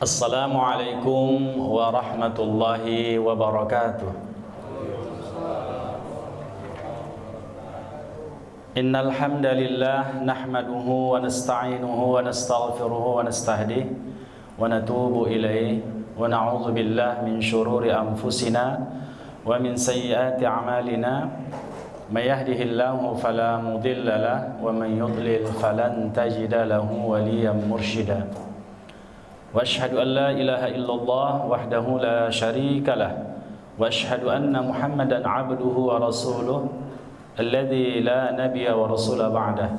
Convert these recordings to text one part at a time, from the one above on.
Assalamualaikum warahmatullahi wabarakatuh. Innal hamdalillah nahmaduhu wa nasta'inuhu wa nastaghfiruhu wa nastahdihi wa natubu ilaihi wa na'udzu billahi min shururi anfusina wa min sayyiati a'malina. May yahdihillahu fala mudilla lahu wa man yudlil falan tajida lahu waliyan mursyida. Wa asyhadu an la ilaha illallah wahdahu la syarika lah wa asyhadu anna Muhammadan abduhu wa rasuluh alladzi la nabiyya wa rasula ba'dah.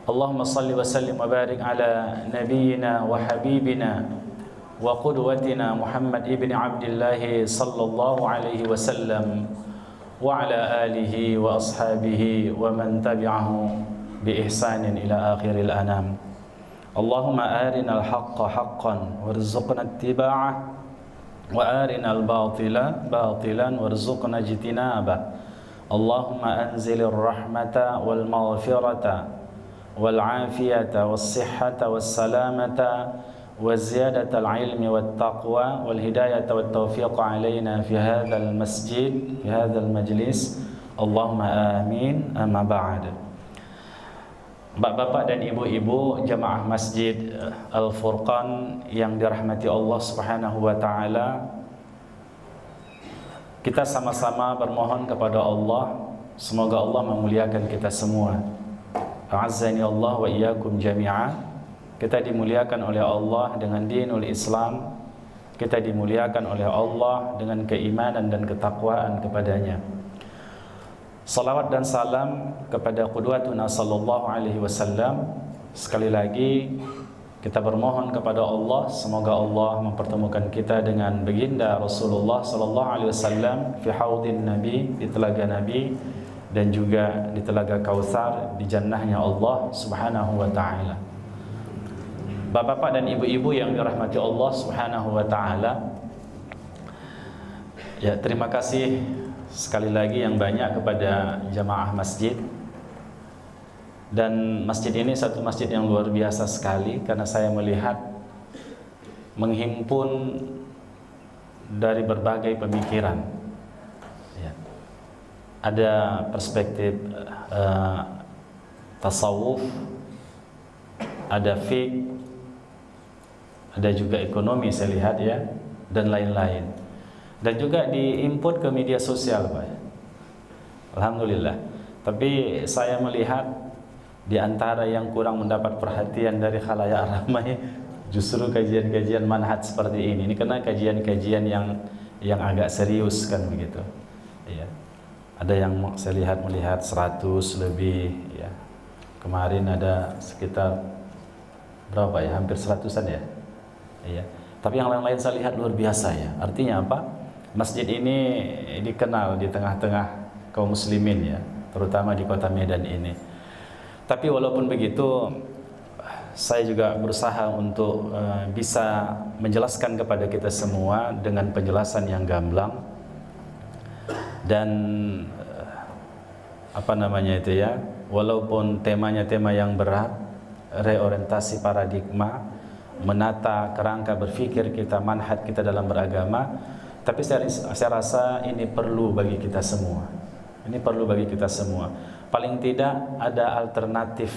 Allahumma salli wa sallim wa barik ala nabiyyina wa habibina wa qudwatina Muhammad ibn Abdullah sallallahu alaihi wasallam wa ala alihi wa ashabihi wa man tabi'ahu bi ihsanin ila akhiril anam. Allahumma arinal haqqa haqqan warzuqna ittiba'ah wa arinal batila batilan warzuqna ijtinabah. Allahumma anzilir rahmata wal maghfirata wal afiyata was sihhata was salamata waz ziyadatal ilmi wat taqwa wal hidayata wat tawfiq alaina fi hadzal masjid fi hadzal majlis. Allahumma amin. Amma ba'd. Bapak-bapak dan ibu-ibu jamaah Masjid Al-Furqan yang dirahmati Allah Subhanahu wa taala, kita sama-sama bermohon kepada Allah semoga Allah memuliakan kita semua. A'azzani Allah wa iyyakum jami'a. Kita dimuliakan oleh Allah dengan dinul Islam. Kita dimuliakan oleh Allah dengan keimanan dan ketakwaan kepadanya. Salawat dan salam kepada qudwatuna sallallahu alaihi wasallam. Sekali lagi kita bermohon kepada Allah semoga Allah mempertemukan kita dengan baginda Rasulullah sallallahu alaihi wasallam fi haudin nabi, di telaga Nabi, dan juga di telaga Kautsar, di jannahnya Allah Subhanahu wa taala. Bapak-bapak dan ibu-ibu yang dirahmati Allah Subhanahu wa taala, ya, terima kasih sekali lagi yang banyak kepada jamaah masjid. Dan masjid ini satu masjid yang luar biasa sekali karena saya melihat menghimpun dari berbagai pemikiran, ya. Ada perspektif tasawuf, ada fiqh, ada juga ekonomi saya lihat, ya, dan lain-lain. Dan juga di-input ke media sosial, Pak. Alhamdulillah. Tapi saya melihat di antara yang kurang mendapat perhatian dari khalayak ramai justru kajian-kajian manhaj seperti ini. Ini karena kajian-kajian yang agak serius kan begitu. Ya. Ada yang saya lihat melihat 100 lebih, ya. Kemarin ada sekitar berapa ya? Hampir 100-an ya. Iya. Tapi yang lain-lain saya lihat luar biasa, ya. Artinya apa? Masjid ini dikenal di tengah-tengah kaum muslimin, ya, terutama di kota Medan ini. Tapi walaupun begitu, saya juga berusaha untuk bisa menjelaskan kepada kita semua dengan penjelasan yang gamblang dan walaupun temanya tema yang berat, reorientasi paradigma, menata kerangka berpikir kita, manhaj kita dalam beragama. Tapi saya rasa ini perlu bagi kita semua. Ini perlu bagi kita semua. Paling tidak ada alternatif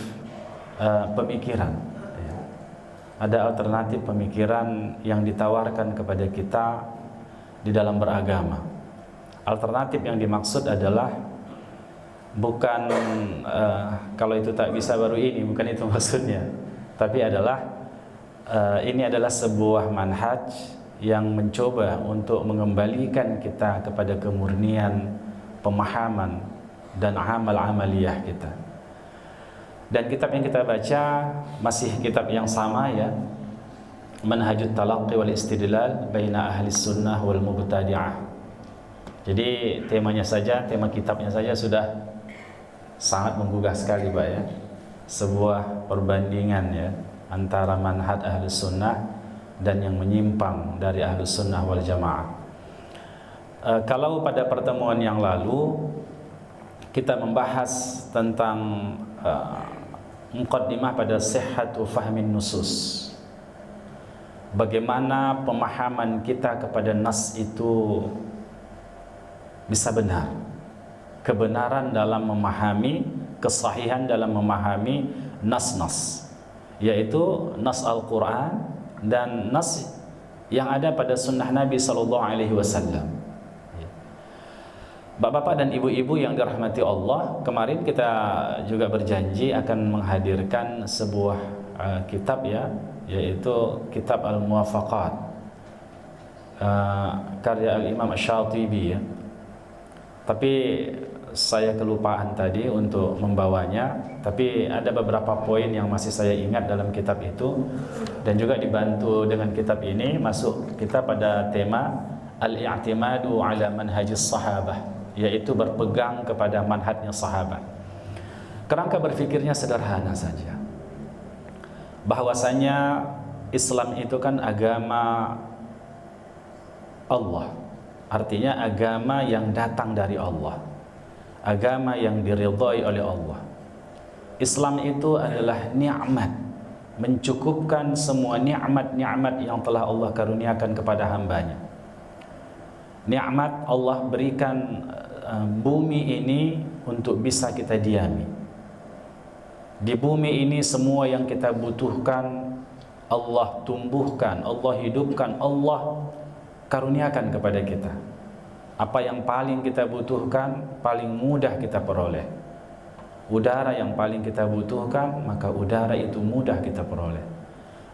pemikiran, ya. Ada alternatif pemikiran yang ditawarkan kepada kita di dalam beragama. Alternatif yang dimaksud adalah bukan kalau itu tak bisa baru ini, bukan itu maksudnya. Tapi adalah ini adalah sebuah manhaj yang mencoba untuk mengembalikan kita kepada kemurnian pemahaman dan amal-amaliyah kita. Dan kitab yang kita baca masih kitab yang sama, ya, Manhajut Talaqqi wal Istidlal Baina Ahli Sunnah wal Mubtadi'ah. Jadi temanya saja, tema kitabnya saja sudah sangat menggugah sekali, Pak, ya. Sebuah perbandingan, ya, antara manhaj Ahli Sunnah dan yang menyimpang dari Ahlus Sunnah wal Jamaah. Kalau pada pertemuan yang lalu kita membahas tentang muqaddimah pada sihhatu fahmin nusus, bagaimana pemahaman kita kepada nas itu bisa benar, kebenaran dalam memahami, kesahihan dalam memahami nas-nas, yaitu nas Al-Quran dan nas yang ada pada sunnah Nabi SAW. Bapak-bapak dan ibu-ibu yang dirahmati Allah, kemarin kita juga berjanji akan menghadirkan sebuah kitab ya, yaitu kitab Al-Muwafaqat, karya Al-Imam Asy-Syatibi ya. Tapi saya kelupaan tadi untuk membawanya, tapi ada beberapa poin yang masih saya ingat dalam kitab itu, dan juga dibantu dengan kitab ini masuk kita pada tema Al-i'timadu ala manhajis sahabah, yaitu berpegang kepada manhajnya sahabat. Kerangka berfikirnya sederhana saja, bahwasanya Islam itu kan agama Allah, artinya agama yang datang dari Allah, agama yang diridhai oleh Allah. Islam itu adalah nikmat, mencukupkan semua nikmat-nikmat yang telah Allah karuniakan kepada hambanya. Nikmat Allah berikan bumi ini untuk bisa kita diami. Di bumi ini semua yang kita butuhkan Allah tumbuhkan, Allah hidupkan, Allah karuniakan kepada kita. Apa yang paling kita butuhkan, paling mudah kita peroleh. Udara yang paling kita butuhkan, maka udara itu mudah kita peroleh.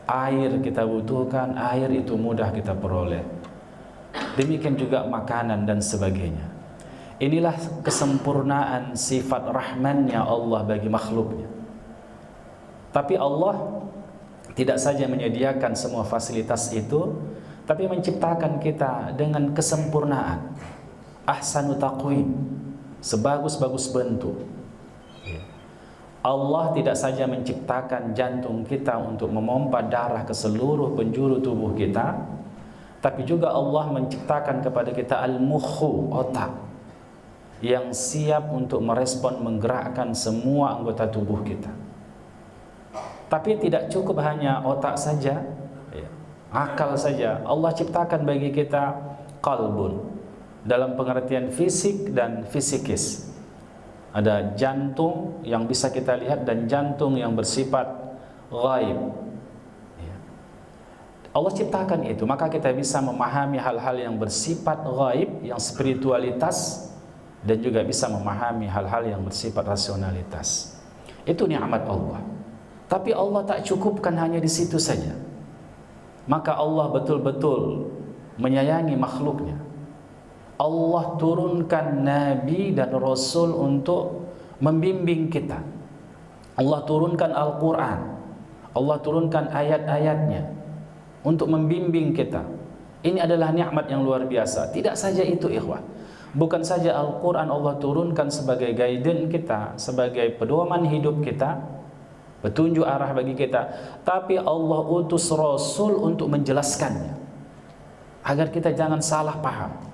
Air kita butuhkan, air itu mudah kita peroleh. Demikian juga makanan dan sebagainya. Inilah kesempurnaan sifat rahmannya Allah bagi makhluknya. Tapi Allah tidak saja menyediakan semua fasilitas itu, tapi menciptakan kita dengan kesempurnaan. Ahsanu taqwim, sebagus-bagus bentuk. Allah tidak saja menciptakan jantung kita untuk memompa darah ke seluruh penjuru tubuh kita, tapi juga Allah menciptakan kepada kita al-mukhu, otak, yang siap untuk merespon, menggerakkan semua anggota tubuh kita. Tapi tidak cukup hanya otak saja, akal saja. Allah ciptakan bagi kita qalbun, dalam pengertian fisik dan fisikis. Ada jantung yang bisa kita lihat dan jantung yang bersifat ghaib. Allah ciptakan itu, maka kita bisa memahami hal-hal yang bersifat ghaib, yang spiritualitas, dan juga bisa memahami hal-hal yang bersifat rasionalitas. Itu nikmat Allah. Tapi Allah tak cukupkan hanya di situ saja. Maka Allah betul-betul menyayangi makhluknya. Allah turunkan Nabi dan Rasul untuk membimbing kita. Allah turunkan Al-Quran, Allah turunkan ayat-ayatnya untuk membimbing kita. Ini adalah nikmat yang luar biasa. Tidak saja itu ikhwah, bukan saja Al-Quran Allah turunkan sebagai guidance kita, sebagai pedoman hidup kita, petunjuk arah bagi kita, tapi Allah utus Rasul untuk menjelaskannya agar kita jangan salah paham.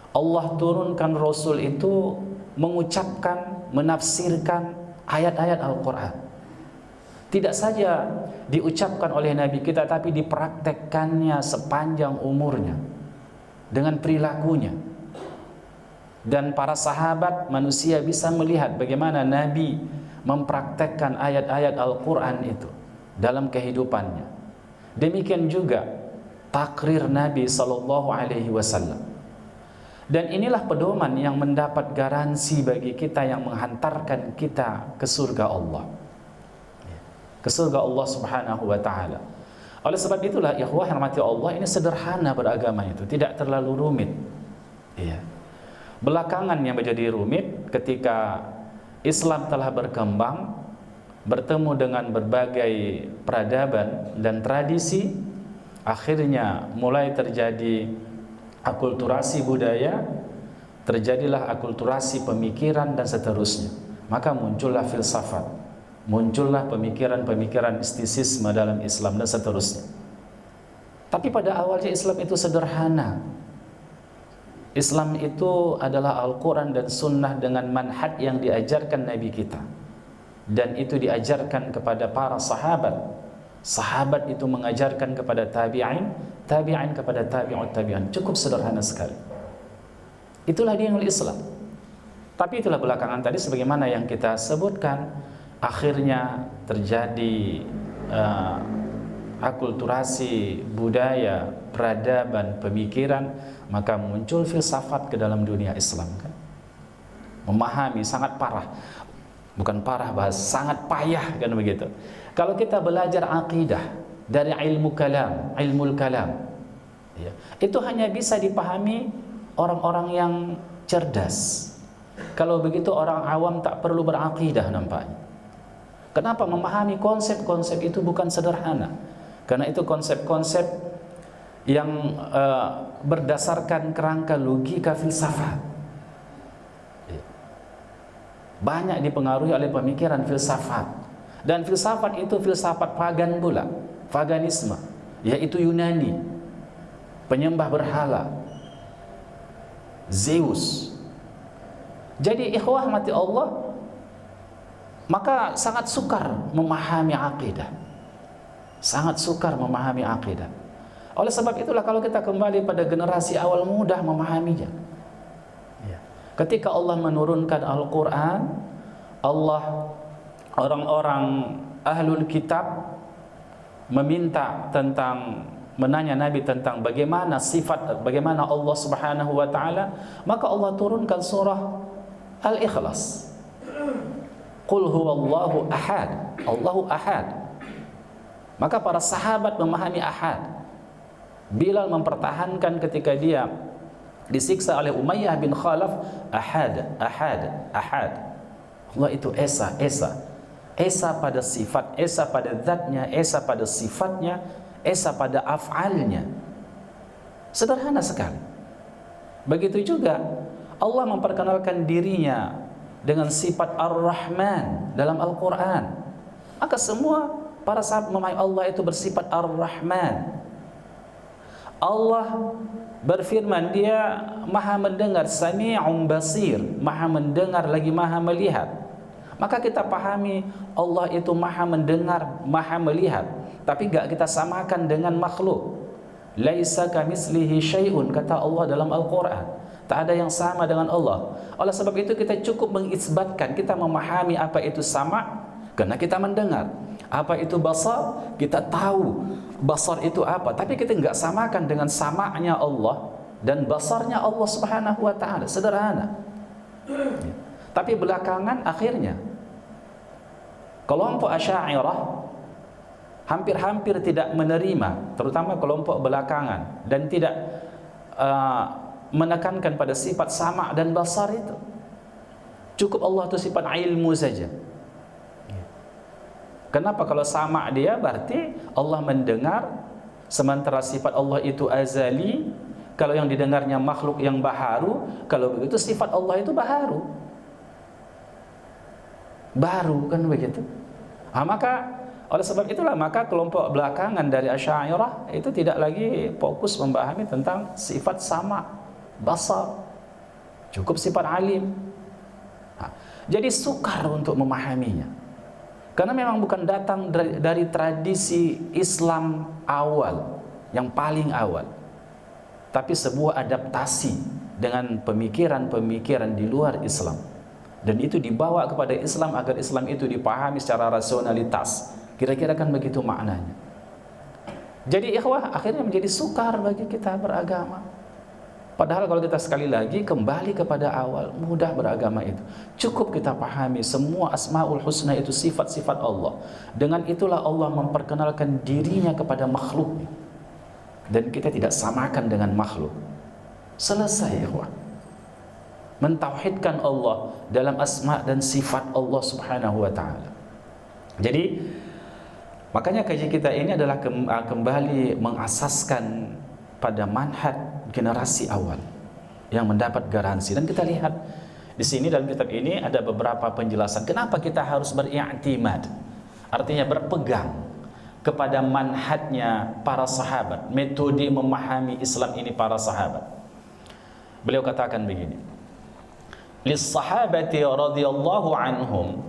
Allah turunkan Rasul itu mengucapkan, menafsirkan ayat-ayat Al-Quran. Tidak saja diucapkan oleh Nabi kita, tapi dipraktekkannya sepanjang umurnya dengan perilakunya. Dan para sahabat manusia bisa melihat bagaimana Nabi mempraktekkan ayat-ayat Al-Quran itu dalam kehidupannya. Demikian juga takrir Nabi SAW. Dan inilah pedoman yang mendapat garansi bagi kita, yang menghantarkan kita ke surga Allah, ke surga Allah Subhanahu wa ta'ala. Oleh sebab itulah ikhwah yang rahmati Allah, ini sederhana beragama itu, tidak terlalu rumit. Belakangan yang menjadi rumit ketika Islam telah berkembang, bertemu dengan berbagai peradaban dan tradisi, akhirnya mulai terjadi akulturasi budaya, terjadilah akulturasi pemikiran dan seterusnya. Maka muncullah filsafat, muncullah pemikiran-pemikiran mistisisme dalam Islam dan seterusnya. Tapi pada awalnya Islam itu sederhana. Islam itu adalah Al-Quran dan Sunnah dengan manhaj yang diajarkan Nabi kita, dan itu diajarkan kepada para sahabat. Sahabat itu mengajarkan kepada tabi'in, tabi'in kepada tabi'ut tabi'in. Cukup sederhana sekali. Itulah dinul Islam. Tapi itulah belakangan tadi sebagaimana yang kita sebutkan, akhirnya terjadi akulturasi budaya, peradaban, pemikiran, maka muncul filsafat ke dalam dunia Islam kan. Memahami sangat parah. Bukan parah, bahas sangat payah kan begitu. Kalau kita belajar akidah dari ilmu kalam, ilmu kalam, ya, itu hanya bisa dipahami orang-orang yang cerdas. Kalau begitu orang awam tak perlu berakidah nampaknya. Kenapa? Memahami konsep-konsep itu bukan sederhana. Karena itu konsep-konsep yang berdasarkan kerangka logika filsafat. Banyak dipengaruhi oleh pemikiran filsafat. Dan filsafat itu filsafat pagan pula, paganisme, yaitu Yunani, penyembah berhala, Zeus. Jadi ikhwah mati Allah, maka sangat sukar memahami akidah. Sangat sukar memahami akidah. Oleh sebab itulah kalau kita kembali pada generasi awal, mudah memahaminya. Ketika Allah menurunkan Al-Quran, Allah, orang-orang ahlul kitab meminta tentang, menanya Nabi tentang bagaimana sifat, bagaimana Allah Subhanahu wa taala, maka Allah turunkan surah Al-Ikhlas. Qul huwallahu ahad, Allahu ahad. Maka para sahabat memahami ahad. Bilal mempertahankan ketika dia disiksa oleh Umayyah bin Khalaf, ahad, ahad, ahad. Allah itu esa, esa. Esa pada sifat, esa pada zatnya, esa pada sifatnya, esa pada af'alnya. Sederhana sekali. Begitu juga Allah memperkenalkan dirinya dengan sifat Ar-Rahman dalam Al-Quran. Maka semua para sahabat memahami Allah itu bersifat Ar-Rahman. Allah berfirman, dia maha mendengar, sami'un basir, maha mendengar lagi maha melihat. Maka kita pahami Allah itu maha mendengar, maha melihat, tapi enggak kita samakan dengan makhluk. Laisa kamitslihi syai'un, kata Allah dalam Al-Quran. Tak ada yang sama dengan Allah. Oleh sebab itu kita cukup mengisbatkan, kita memahami apa itu sama karena kita mendengar. Apa itu basar? Kita tahu basar itu apa, tapi kita enggak samakan dengan samanya Allah dan basarnya Allah Subhanahu wa taala. Sederhana. Tapi belakangan akhirnya kelompok Asy'ariyah hampir-hampir tidak menerima, terutama kelompok belakangan, dan tidak menekankan pada sifat sama dan basar itu. Cukup Allah itu sifat ilmu saja. Kenapa? Kalau sama dia berarti Allah mendengar, sementara sifat Allah itu azali. Kalau yang didengarnya makhluk yang baharu, kalau begitu sifat Allah itu baharu. Baru kan begitu. Maka oleh sebab itulah maka kelompok belakangan dari Asy'ariyah itu tidak lagi fokus memahami tentang sifat sama, basar. Cukup sifat alim. Jadi sukar untuk memahaminya. Karena memang bukan datang dari tradisi Islam awal, yang paling awal, tapi sebuah adaptasi dengan pemikiran-pemikiran di luar Islam. Dan itu dibawa kepada Islam agar Islam itu dipahami secara rasionalitas. Kira-kira kan begitu maknanya. Jadi ikhwah, akhirnya menjadi sukar bagi kita beragama. Padahal kalau kita sekali lagi kembali kepada awal, mudah beragama itu. Cukup kita pahami semua Asmaul Husna itu sifat-sifat Allah. Dengan itulah Allah memperkenalkan dirinya kepada makhluk. Dan kita tidak samakan dengan makhluk. Selesai ikhwah. Mentauhidkan Allah dalam asma dan sifat Allah Subhanahu wa taala. Jadi makanya kaji kita ini adalah kembali mengasaskan pada manhaj generasi awal yang mendapat garansi. Dan kita lihat di sini dalam kitab ini ada beberapa penjelasan kenapa kita harus beri'timad, artinya berpegang kepada manhajnya para sahabat, metode memahami Islam ini para sahabat. Beliau katakan begini, lis sahabati radhiyallahu anhum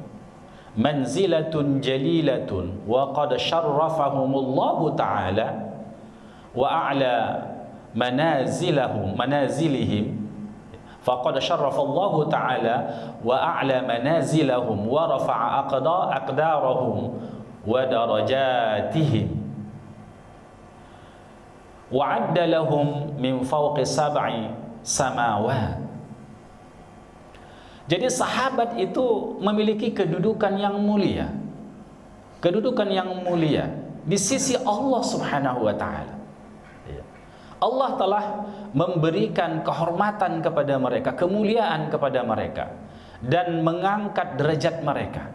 manzilatun jalilatun wa qad syarrafahumullahu ta'ala wa a'la manazilihim faqad syarrafallahu ta'ala wa a'la manazilahum wa rafa'a aqdarahum wa darajatihim wa 'adda lahum min fawqi sab'i samawat. Jadi sahabat itu memiliki kedudukan yang mulia. Kedudukan yang mulia di sisi Allah Subhanahu wa taala. Allah telah memberikan kehormatan kepada mereka, kemuliaan kepada mereka, dan mengangkat derajat mereka.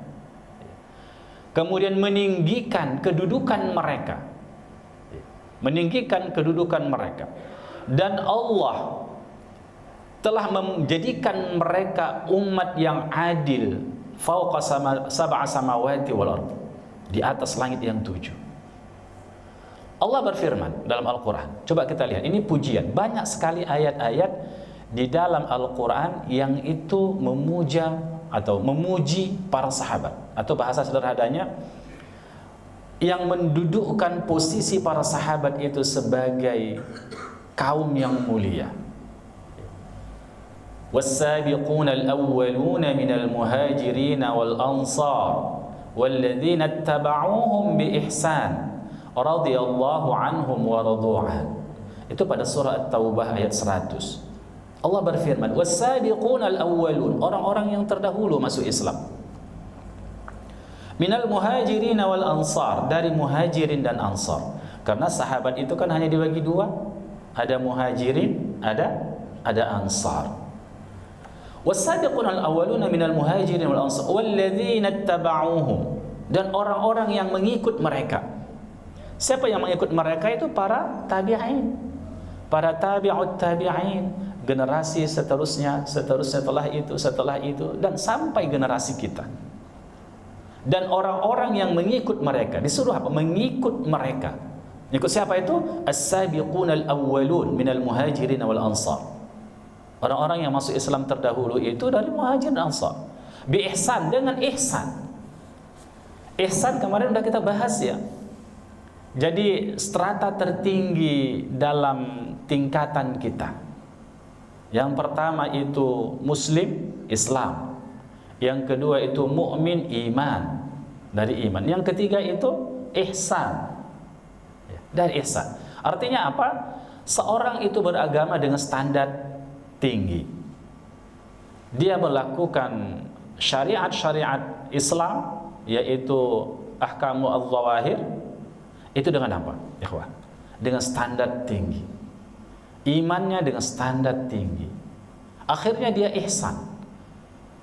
Kemudian meninggikan kedudukan mereka. Meninggikan kedudukan mereka. Dan Allah telah menjadikan mereka umat yang adil fauqa sab'a samawati wal ardh, di atas langit yang 7. Allah berfirman dalam Al-Quran, coba kita lihat, ini pujian. Banyak sekali ayat-ayat di dalam Al-Quran yang itu memuja atau memuji para sahabat, atau bahasa sederhananya yang mendudukkan posisi para sahabat itu sebagai kaum yang mulia. والسابقون الأولون من المهاجرين والأنصار والذين اتبعوهم بإحسان رضي الله عنهم ورضوا عنه. Itu pada surah At-Taubah ayat 100. Allah berfirman, والسابقون الأولون, orang-orang yang terdahulu masuk Islam. Minal muhajirin wal ansar, dari muhajirin dan ansar. Karena sahabat itu kan hanya dibagi dua, ada muhajirin, ada ansar. Was-sabiqun al-awwaluna minal muhajirin wal ansar walladzina ittaba'uhum, dan orang-orang yang mengikut mereka. Siapa yang mengikut mereka? Itu para tabi'in, para tabi'ut tabi'in, generasi seterusnya setelah itu dan sampai generasi kita. Dan orang-orang yang mengikut mereka disuruh apa? Mengikut mereka. Ikut siapa itu? As-sabiqun al-awwalun minal muhajirin wal ansar. Orang-orang yang masuk Islam terdahulu itu dari muhajir dan ansar. Bi ihsan, dengan ihsan. Ihsan kemarin sudah kita bahas ya. Jadi strata tertinggi dalam tingkatan kita. Yang pertama itu muslim, Islam. Yang kedua itu mukmin, iman, dari iman. Yang ketiga itu ihsan, dari ihsan. Artinya apa? Seorang itu beragama dengan standar tinggi. Dia melakukan syariat-syariat Islam, yaitu ahkamu al-zawahir, itu dengan apa? Ikhwan, dengan standar tinggi. Imannya dengan standar tinggi. Akhirnya dia ihsan.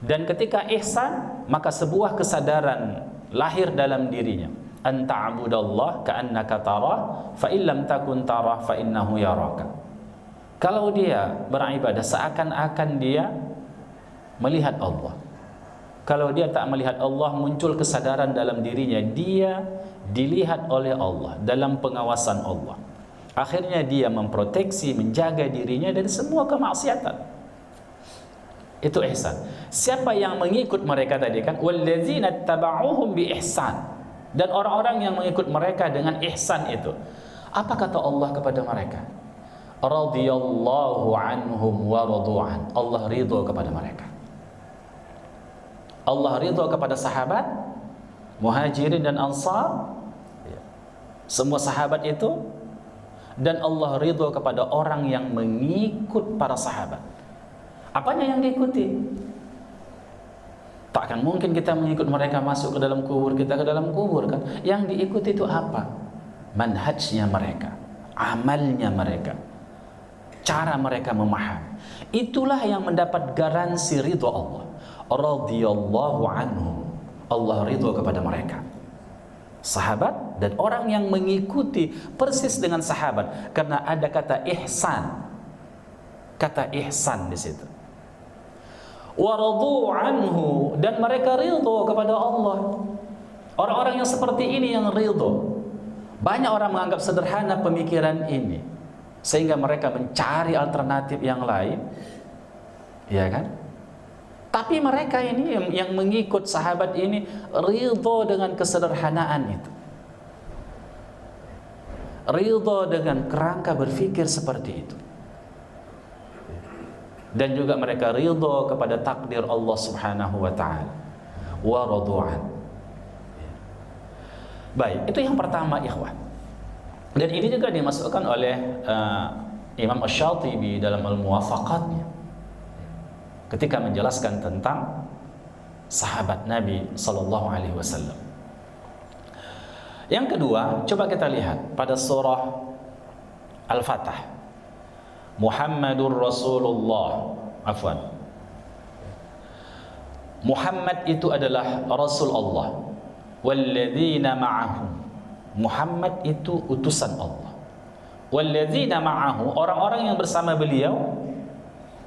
Dan ketika ihsan, maka sebuah kesadaran lahir dalam dirinya. An ta'budallah ka'annaka tarah, fa illam takun tarah fa innahu yaraka. Kalau dia beribadah seakan-akan dia melihat Allah. Kalau dia tak melihat Allah, muncul kesadaran dalam dirinya, dia dilihat oleh Allah, dalam pengawasan Allah. Akhirnya dia memproteksi, menjaga dirinya dari semua kemaksiatan. Itu ihsan. Siapa yang mengikut mereka tadi kan? Walladzina taba'uhum bi ihsan. Dan orang-orang yang mengikut mereka dengan ihsan itu. Apa kata Allah kepada mereka? Radhiyallahu anhum wa radu'an. Allah ridho kepada mereka. Allah ridho kepada sahabat muhajirin dan ansar, semua sahabat itu. Dan Allah ridho kepada orang yang mengikut para sahabat. Apanya yang diikuti? Tak akan mungkin kita mengikut mereka masuk ke dalam kubur, kita ke dalam kubur kan. Yang diikuti itu apa? Manhajnya mereka, amalnya mereka, cara mereka memahami. Itulah yang mendapat garansi ridho Allah. Radhiyallahu anhum. Allah ridho kepada mereka. Sahabat dan orang yang mengikuti persis dengan sahabat, karena ada kata ihsan. Kata ihsan di situ. Wa radu anhu, dan mereka ridho kepada Allah. Orang-orang yang seperti ini yang ridho. Banyak orang menganggap sederhana pemikiran ini, sehingga mereka mencari alternatif yang lain, ya kan? Tapi mereka ini yang mengikut sahabat ini ridho dengan kesederhanaan itu. Ridho dengan kerangka berfikir seperti itu. Dan juga mereka ridho kepada takdir Allah Subhanahu wa taala. Wa radu'an. Baik, itu yang pertama, ikhwan. Dan ini juga dimasukkan oleh Imam Asy-Syatibi dalam Al-Muwafaqatnya ketika menjelaskan tentang sahabat Nabi sallallahu alaihi wasallam. Yang kedua, coba kita lihat pada surah Al-Fatah. Muhammadur Rasulullah, afwan. Muhammad itu adalah Rasul Allah. Walladzina ma'ahu. Muhammad itu utusan Allah. Walladzina ma'ahu, orang-orang yang bersama beliau.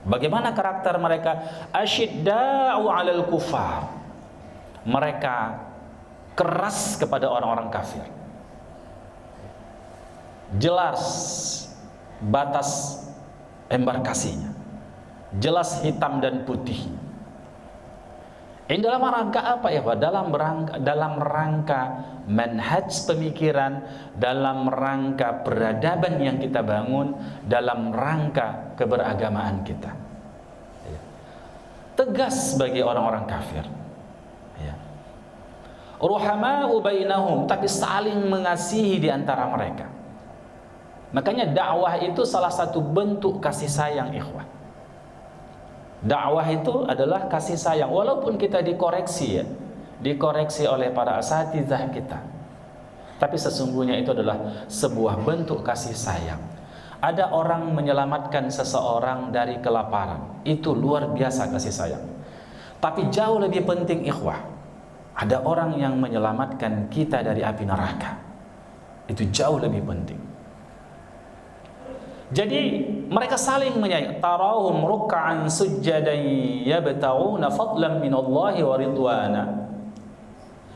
Bagaimana karakter mereka? Asyidda'u 'alal kufar. Mereka keras kepada orang-orang kafir. Jelas batas embarkasinya. Jelas hitam dan putih. Ini dalam rangka apa ya Pak? Dalam rangka manhaj pemikiran, dalam rangka peradaban yang kita bangun, dalam rangka keberagamaan kita. Tegas bagi orang-orang kafir. Ruhama'u bainahum, tapi saling mengasihi di antara mereka. Makanya dakwah itu salah satu bentuk kasih sayang, ikhwan. Dakwah itu adalah kasih sayang, walaupun kita dikoreksi ya, dikoreksi oleh para asatizah kita. Tapi sesungguhnya itu adalah sebuah bentuk kasih sayang. Ada orang menyelamatkan seseorang dari kelaparan, itu luar biasa kasih sayang. Tapi jauh lebih penting, ikhwah, ada orang yang menyelamatkan kita dari api neraka. Itu jauh lebih penting. Jadi mereka saling menyayangi. Tarahum ruk'an sujjadan yabtaguna fadlan minallahi wa ridwana.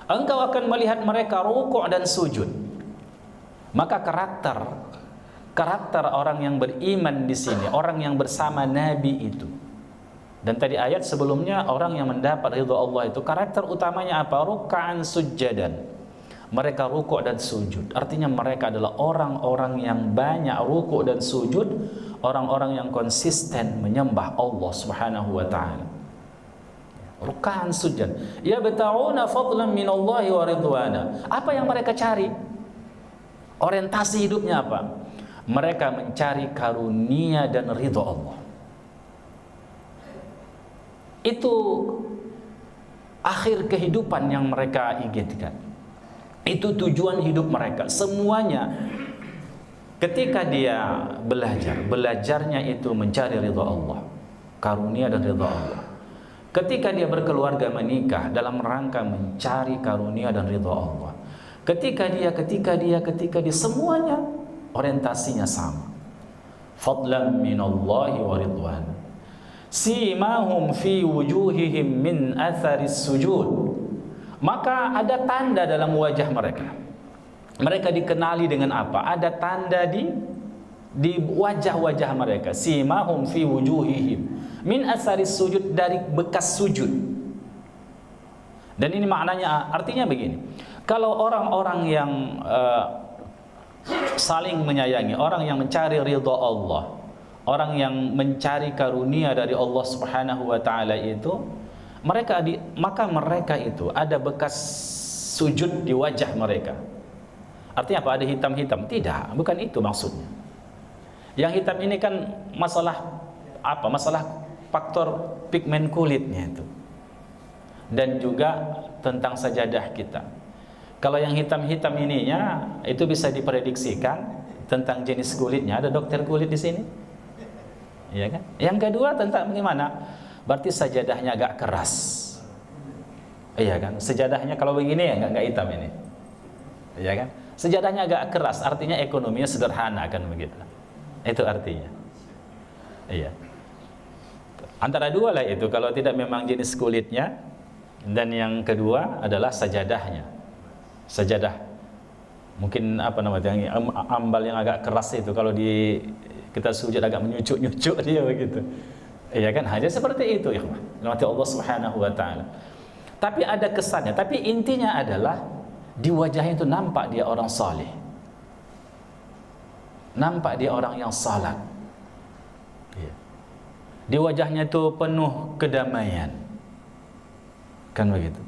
Engkau akan melihat mereka rukuk dan sujud. Maka karakter orang yang beriman di sini, orang yang bersama Nabi itu. Dan tadi ayat sebelumnya, orang yang mendapat ridha Allah itu karakter utamanya apa? Ruk'an sujjadan. Mereka rukuk dan sujud. Artinya mereka adalah orang-orang yang banyak rukuk dan sujud, orang-orang yang konsisten menyembah Allah Subhanahu wa taala. Ruk'an sujud. Yabtaguna fadlan minallahi wa ridwana. Apa yang mereka cari? Orientasi hidupnya apa? Mereka mencari karunia dan ridha Allah. Itu akhir kehidupan yang mereka inginkan. Itu tujuan hidup mereka. Semuanya ketika dia belajarnya itu mencari ridha Allah, karunia dan ridha Allah. Ketika dia berkeluarga menikah dalam rangka mencari karunia dan ridha Allah. Ketika dia semuanya orientasinya sama. Fadlan minallahi wa ridwan. Simahum fi wujuhihim min atharis sujud. Maka ada tanda dalam wajah mereka. Mereka dikenali dengan apa? Ada tanda di wajah-wajah mereka. Simahum fi wujuhihim min atharis sujud, dari bekas sujud. Dan ini maknanya, artinya begini. Kalau orang-orang yang saling menyayangi, orang yang mencari ridha Allah, orang yang mencari karunia dari Allah Subhanahu wa taala itu, maka mereka itu ada bekas sujud di wajah mereka. Artinya apa? Ada hitam-hitam? Tidak, bukan itu maksudnya. Yang hitam ini kan masalah apa? Masalah faktor pigmen kulitnya itu. Dan juga tentang sajadah kita. Kalau yang hitam-hitam ininya itu bisa diprediksikan tentang jenis kulitnya. Ada dokter kulit di sini? Iya kan? Yang kedua tentang bagaimana? Berarti sajadahnya agak keras. Iya kan? Sejadahnya kalau begini ya enggak hitam ini. Iya kan? Sejadahnya agak keras, artinya ekonominya sederhana kan begitu. Itu artinya. Iya. Antara dua lah itu, kalau tidak memang jenis kulitnya, dan yang kedua adalah sajadahnya. Sajadah mungkin apa namanya, yang ambal yang agak keras itu, kalau kita sujud agak menyucuk-nyucuk dia begitu. Iya kan? Hanya seperti itu, ikhwan. Rahmati Allah Subhanahu wa taala. Tapi ada kesannya, tapi intinya adalah di wajahnya itu nampak dia orang saleh. Nampak dia orang yang salat. Iya. Di wajahnya itu penuh kedamaian. Kan begitu.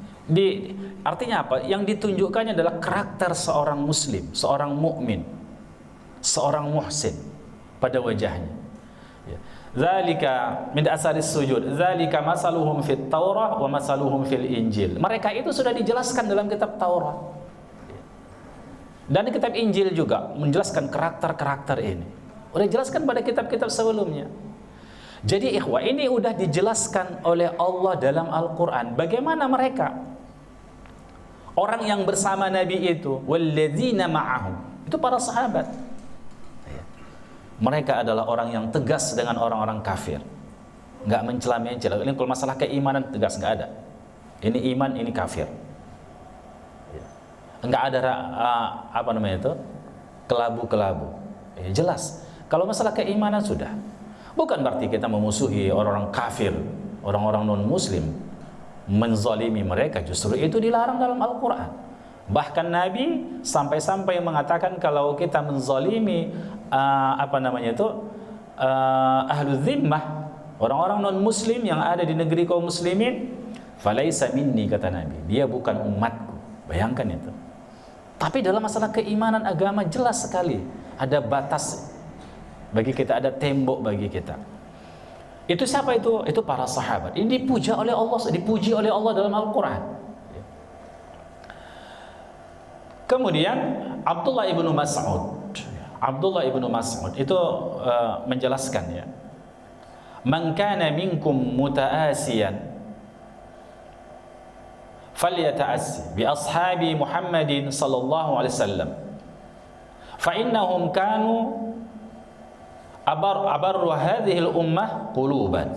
Artinya apa? Yang ditunjukkannya adalah karakter seorang muslim, seorang mukmin, seorang muhsin pada wajahnya. Ya. Zalika min asaris sujud, zalika masaluhum fit Taurah wa masaluhum fil Injil. Mereka itu sudah dijelaskan dalam kitab Taurat. Dan di kitab Injil juga menjelaskan karakter-karakter ini. Udah dijelaskan pada kitab-kitab sebelumnya. Jadi ikhwah, ini udah dijelaskan oleh Allah dalam Al-Quran. Bagaimana mereka? Orang yang bersama Nabi itu, walladzina ma'ahum, itu para sahabat. Mereka adalah orang yang tegas dengan orang-orang kafir. Nggak mencela-mencela. Ini kalau masalah keimanan tegas, nggak ada. Ini iman, ini kafir. Nggak ada apa namanya itu, kelabu-kelabu. Jelas. Kalau masalah keimanan sudah. Bukan berarti kita memusuhi orang-orang kafir, orang-orang non-muslim, menzalimi mereka. Justru itu dilarang dalam Al-Quran. Bahkan Nabi sampai-sampai mengatakan kalau kita menzalimi apa namanya itu ahlu zimmah, orang-orang non-muslim yang ada di negeri kaum muslimin, falaisa minni, kata Nabi, dia bukan umatku. Bayangkan itu. Tapi dalam masalah keimanan agama jelas sekali ada batas bagi kita, ada tembok bagi kita. Itu siapa itu? Itu para sahabat. Ini dipuji oleh Allah dalam Al-Quran. Kemudian Abdullah ibnu Mas'ud itu menjelaskan, ya, man kana minkum muta'asiyan falyata'assi bi ashabi Muhammadin sallallahu alaihi wasallam fa innahum kanu abarru hadhil ummah quluban.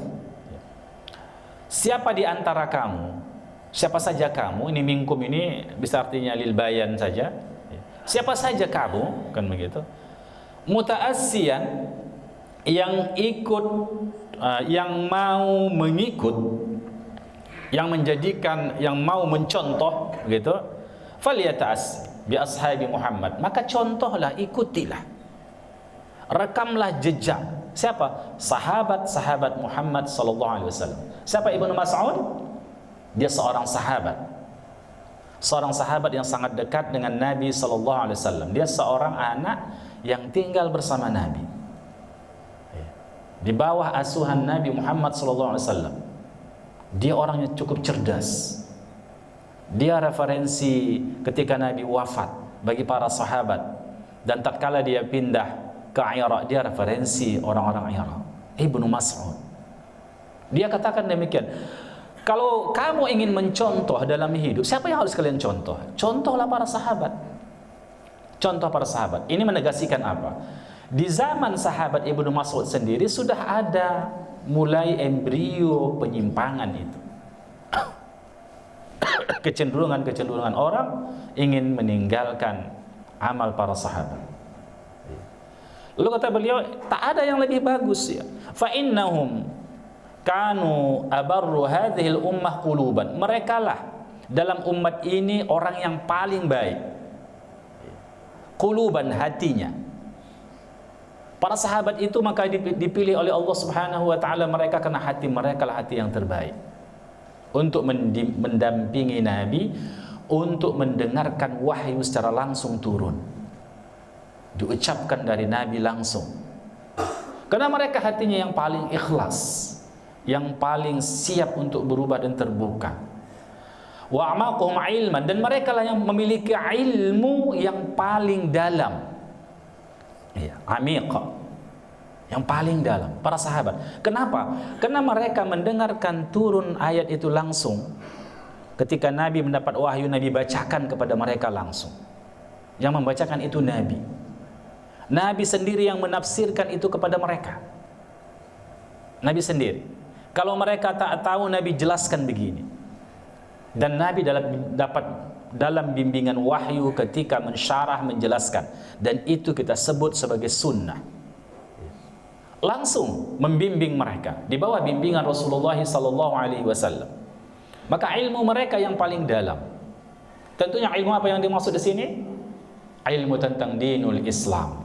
Siapa di antara kamu, siapa saja kamu, ini minkum ini bisa artinya lil bayan saja. Siapa saja kamu, kan begitu. Muta'assiyan, yang ikut, yang mau mengikut, yang menjadikan, yang mau mencontoh, gitu. Falyata'assi bi ashabi Muhammad, maka contohlah, ikutilah, rekamlah jejak siapa? Sahabat-sahabat Muhammad sallallahu alaihi wasallam. Siapa Ibnu Mas'ud? Dia seorang sahabat yang sangat dekat dengan Nabi sallallahu alaihi wasallam. Dia seorang anak yang tinggal bersama Nabi, di bawah asuhan Nabi Muhammad sallallahu alaihi wasallam. Dia orangnya cukup cerdas. Dia referensi ketika Nabi wafat bagi para sahabat, dan tatkala dia pindah ke Iraq, dia referensi orang-orang Iraq. Ibnu Mas'ud, dia katakan demikian, kalau kamu ingin mencontoh dalam hidup, siapa yang harus kalian contoh? Contohlah para sahabat. Contoh para sahabat. Ini menegaskan apa? Di zaman sahabat Ibnu Mas'ud sendiri sudah ada mulai embrio penyimpangan itu. Kecenderungan orang ingin meninggalkan amal para sahabat. Lalu kata beliau, tak ada yang lebih bagus, ya. Fa innahum kanu abarru hadhil ummah quluban. Mereka lah dalam umat ini orang yang paling baik. Quluban, hatinya. Para sahabat itu maka dipilih oleh Allah Subhanahu wa taala mereka karena hati mereka lah hati yang terbaik untuk mendampingi Nabi, untuk mendengarkan wahyu secara langsung turun, diucapkan dari Nabi langsung. Karena mereka hatinya yang paling ikhlas, yang paling siap untuk berubah dan terbuka. Wa a'maquhum ilman, dan mereka lah yang memiliki ilmu yang paling dalam. Ya, amiq, yang paling dalam, para sahabat. Kenapa? Karena mereka mendengarkan turun ayat itu langsung. Ketika Nabi mendapat wahyu, Nabi bacakan kepada mereka langsung. Yang membacakan itu Nabi. Nabi sendiri yang menafsirkan itu kepada mereka. Nabi sendiri. Kalau mereka tak tahu, Nabi jelaskan begini. Dan Nabi dalam bimbingan wahyu ketika mensyarah, menjelaskan, dan itu kita sebut sebagai sunnah. langsung membimbing mereka di bawah bimbingan Rasulullah sallallahu alaihi wasallam. Maka ilmu mereka yang paling dalam. Tentunya ilmu apa yang dimaksud di sini? Ilmu tentang dinul Islam.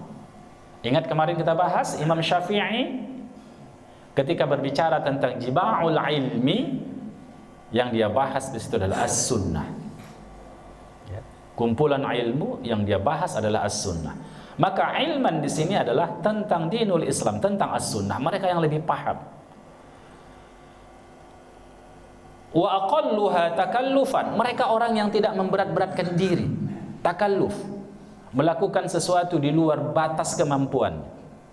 Ingat kemarin kita bahas Imam Syafi'i ketika berbicara tentang jima'ul ilmi, yang dia bahas di situ adalah as-sunnah. Kumpulan ilmu yang dia bahas adalah as-sunnah. Maka ilman di sini adalah tentang dinul Islam, tentang as-sunnah. Mereka yang lebih paham. Wa aqalluha takallufan, mereka orang yang tidak memberat-beratkan diri. Takalluf, melakukan sesuatu di luar batas kemampuan.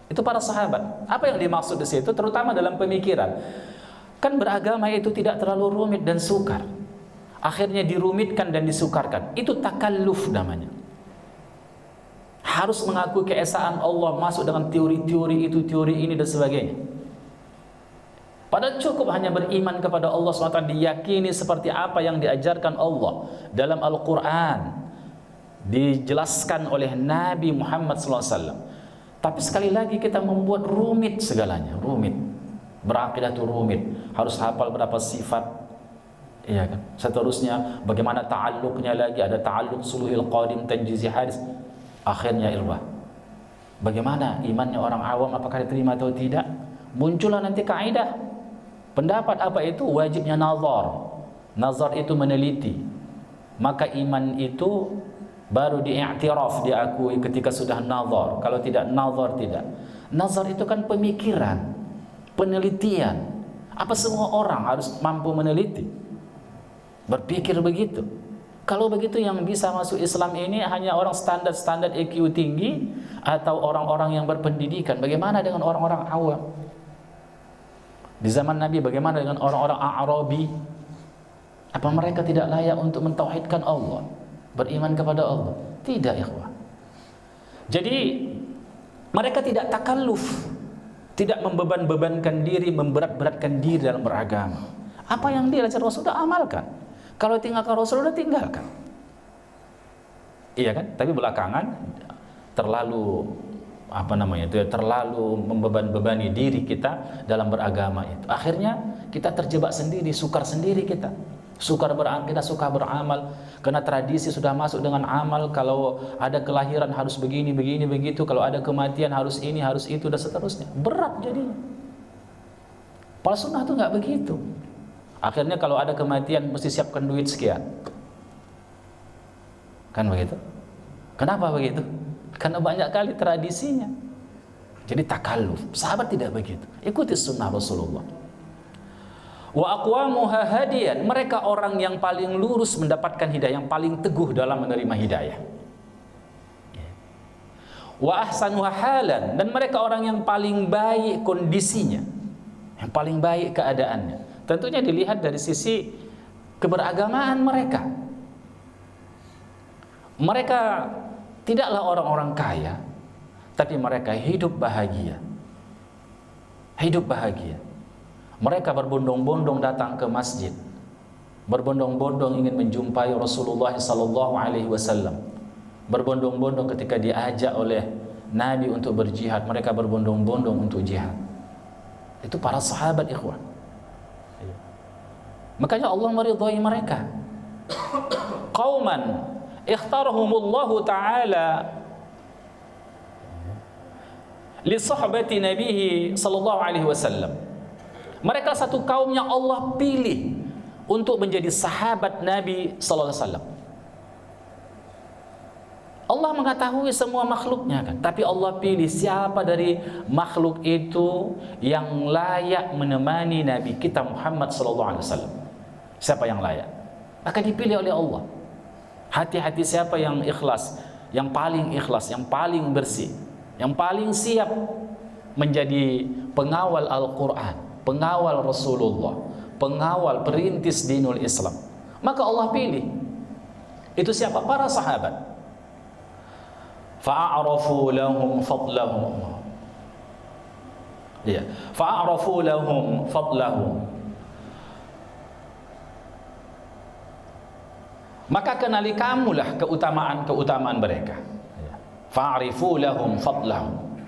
Itu para sahabat. Apa yang dimaksud di situ? Terutama dalam pemikiran. Kan beragama itu tidak terlalu rumit dan sukar. Akhirnya dirumitkan dan disukarkan. Itu takalluf namanya. Harus mengakui keesaan Allah, masuk dengan teori-teori itu, teori ini dan sebagainya. Padahal cukup hanya beriman kepada Allah SWT, diyakini seperti apa yang diajarkan Allah dalam Al-Quran, dijelaskan oleh Nabi Muhammad SAW. Tapi sekali lagi kita membuat rumit segalanya, rumit. Berakidah itu rumit, harus hafal berapa sifat, iya kan? Seterusnya bagaimana ta'alluqnya lagi, ada ta'alluq suluhil qadim, tanjizi hadis. Akhirnya irwah. Bagaimana imannya orang awam, apakah diterima atau tidak? Muncullah nanti kaidah. Pendapat apa itu? Wajibnya nazar. Nazar itu meneliti. Maka iman itu baru diiktiraf, diakui ketika sudah nazar. Kalau tidak nazar, tidak. Nazar itu kan pemikiran, penelitian. Apa semua orang harus mampu meneliti? Berpikir begitu. Kalau begitu yang bisa masuk Islam ini hanya orang standar-standar IQ tinggi atau orang-orang yang berpendidikan. Bagaimana dengan orang-orang awam? Di zaman Nabi bagaimana dengan orang-orang A'rabi? Apa mereka tidak layak untuk mentauhidkan Allah, beriman kepada Allah? Tidak, ikhwah. Jadi mereka tidak takalluf, tidak membeban-bebankan diri, memberat-beratkan diri dalam beragama. Apa yang diajar Rasul sudah amalkan. Kalau tinggalkan Rasul sudah tinggalkan. Iya kan? Tapi belakangan terlalu terlalu membeban-bebani diri kita dalam beragama itu. Akhirnya kita terjebak sendiri, sukar sendiri kita. Kita suka beramal karena tradisi sudah masuk dengan amal. Kalau ada kelahiran harus begini, begini, begitu. Kalau ada kematian harus ini, harus itu dan seterusnya. Berat jadinya. Padahal sunnah itu nggak begitu. Akhirnya kalau ada kematian mesti siapkan duit sekian. Kan begitu? Kenapa begitu? Karena banyak kali tradisinya. Jadi takalluf. Sahabat tidak begitu. Ikuti sunnah Rasulullah. Wa aqwamuha hadiyan, mereka orang yang paling lurus mendapatkan hidayah, yang paling teguh dalam menerima hidayah. Wa ahsanuha halan, dan mereka orang yang paling baik kondisinya, yang paling baik keadaannya. Tentunya dilihat dari sisi keberagamaan mereka. Mereka tidaklah orang-orang kaya, tapi mereka hidup bahagia. Hidup bahagia. Mereka berbondong-bondong datang ke masjid, berbondong-bondong ingin menjumpai Rasulullah sallallahu alaihi wasallam. Berbondong-bondong ketika diajak oleh Nabi untuk berjihad, mereka berbondong-bondong untuk jihad. Itu para sahabat, ikhwan. Makanya Allah meridhai mereka. Qauman ikhtarahumullahu ta'ala li sahbati nabihi sallallahu alaihi wasallam. Mereka satu kaum yang Allah pilih untuk menjadi sahabat Nabi sallallahu alaihi wasallam. Allah mengetahui semua makhluknya kan, tapi Allah pilih siapa dari makhluk itu yang layak menemani Nabi kita Muhammad sallallahu alaihi wasallam. Siapa yang layak? Maka dipilih oleh Allah. Hati-hati siapa yang ikhlas, yang paling ikhlas, yang paling bersih, yang paling siap menjadi pengawal Al-Quran, pengawal Rasulullah, pengawal perintis dinul Islam. Maka Allah pilih. Itu siapa? Para sahabat. Fa'arafu lahum fadlahum. Ya, fa'arafu lahum fadlahum. Maka kenali kamulah keutamaan-keutamaan mereka. Fa'rifu lahum fadlahum.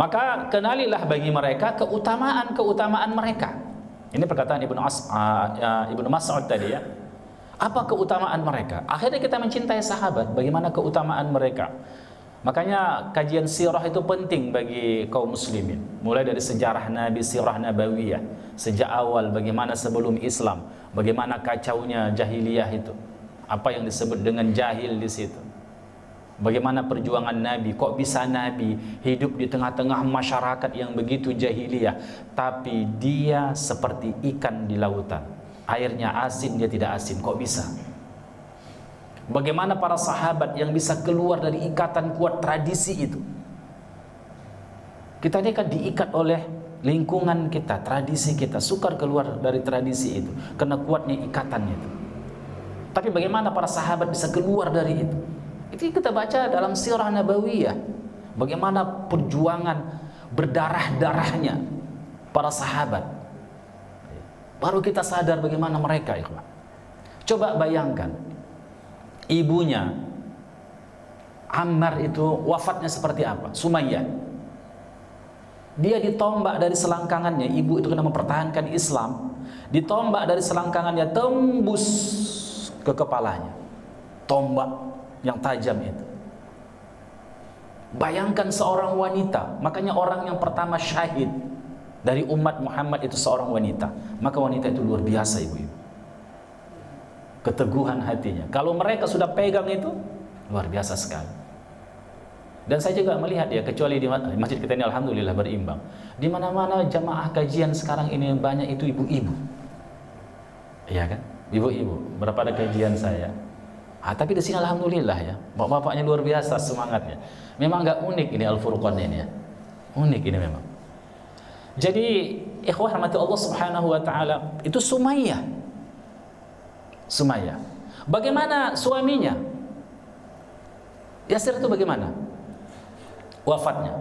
Maka kenalilah bagi mereka keutamaan-keutamaan mereka. Ini perkataan Ibnu Mas'ud tadi ya. Apa keutamaan mereka? Akhirnya kita mencintai sahabat, bagaimana keutamaan mereka. Makanya kajian sirah itu penting bagi kaum muslimin. Mulai dari sejarah Nabi, sirah nabawiyah, sejak awal bagaimana sebelum Islam, bagaimana kacaunya jahiliyah itu. Apa yang disebut dengan jahil di situ. Bagaimana perjuangan Nabi, kok bisa Nabi hidup di tengah-tengah masyarakat yang begitu jahiliyah, tapi dia seperti ikan di lautan. Airnya asin, dia tidak asin, kok bisa? Bagaimana para sahabat yang bisa keluar dari ikatan kuat tradisi itu? Kita ini kan diikat oleh lingkungan kita, tradisi kita, sukar keluar dari tradisi itu karena kuatnya ikatannya itu. Tapi bagaimana para sahabat bisa keluar dari itu? Itu kita baca dalam sirah nabawiyah. Bagaimana perjuangan berdarah-darahnya para sahabat. Baru kita sadar bagaimana mereka, ikhwan. Coba bayangkan, ibunya Ammar itu wafatnya seperti apa? Sumayyah. Dia ditombak dari selangkangannya, ibu itu kena mempertahankan Islam. Ditombak dari selangkangannya, tembus ke kepalanya. Tombak yang tajam itu. Bayangkan seorang wanita, makanya orang yang pertama syahid dari umat Muhammad itu seorang wanita. Maka wanita itu luar biasa, ibu-ibu. Keteguhan hatinya. Kalau mereka sudah pegang itu, luar biasa sekali. Dan saya juga melihat ya, kecuali di masjid kita ini alhamdulillah berimbang. Di mana-mana jamaah kajian sekarang ini banyak itu ibu-ibu. Iya kan? Ibu-ibu. Berapa ada kajian saya? Tapi di sini alhamdulillah ya, bapak-bapaknya luar biasa semangatnya. Memang nggak unik ini Al-Furqan ini ya, unik ini memang. Jadi ikhwah rahmati Allah Subhanahu wa taala, itu Sumayyah. Bagaimana suaminya? Yasir itu bagaimana? Wafatnya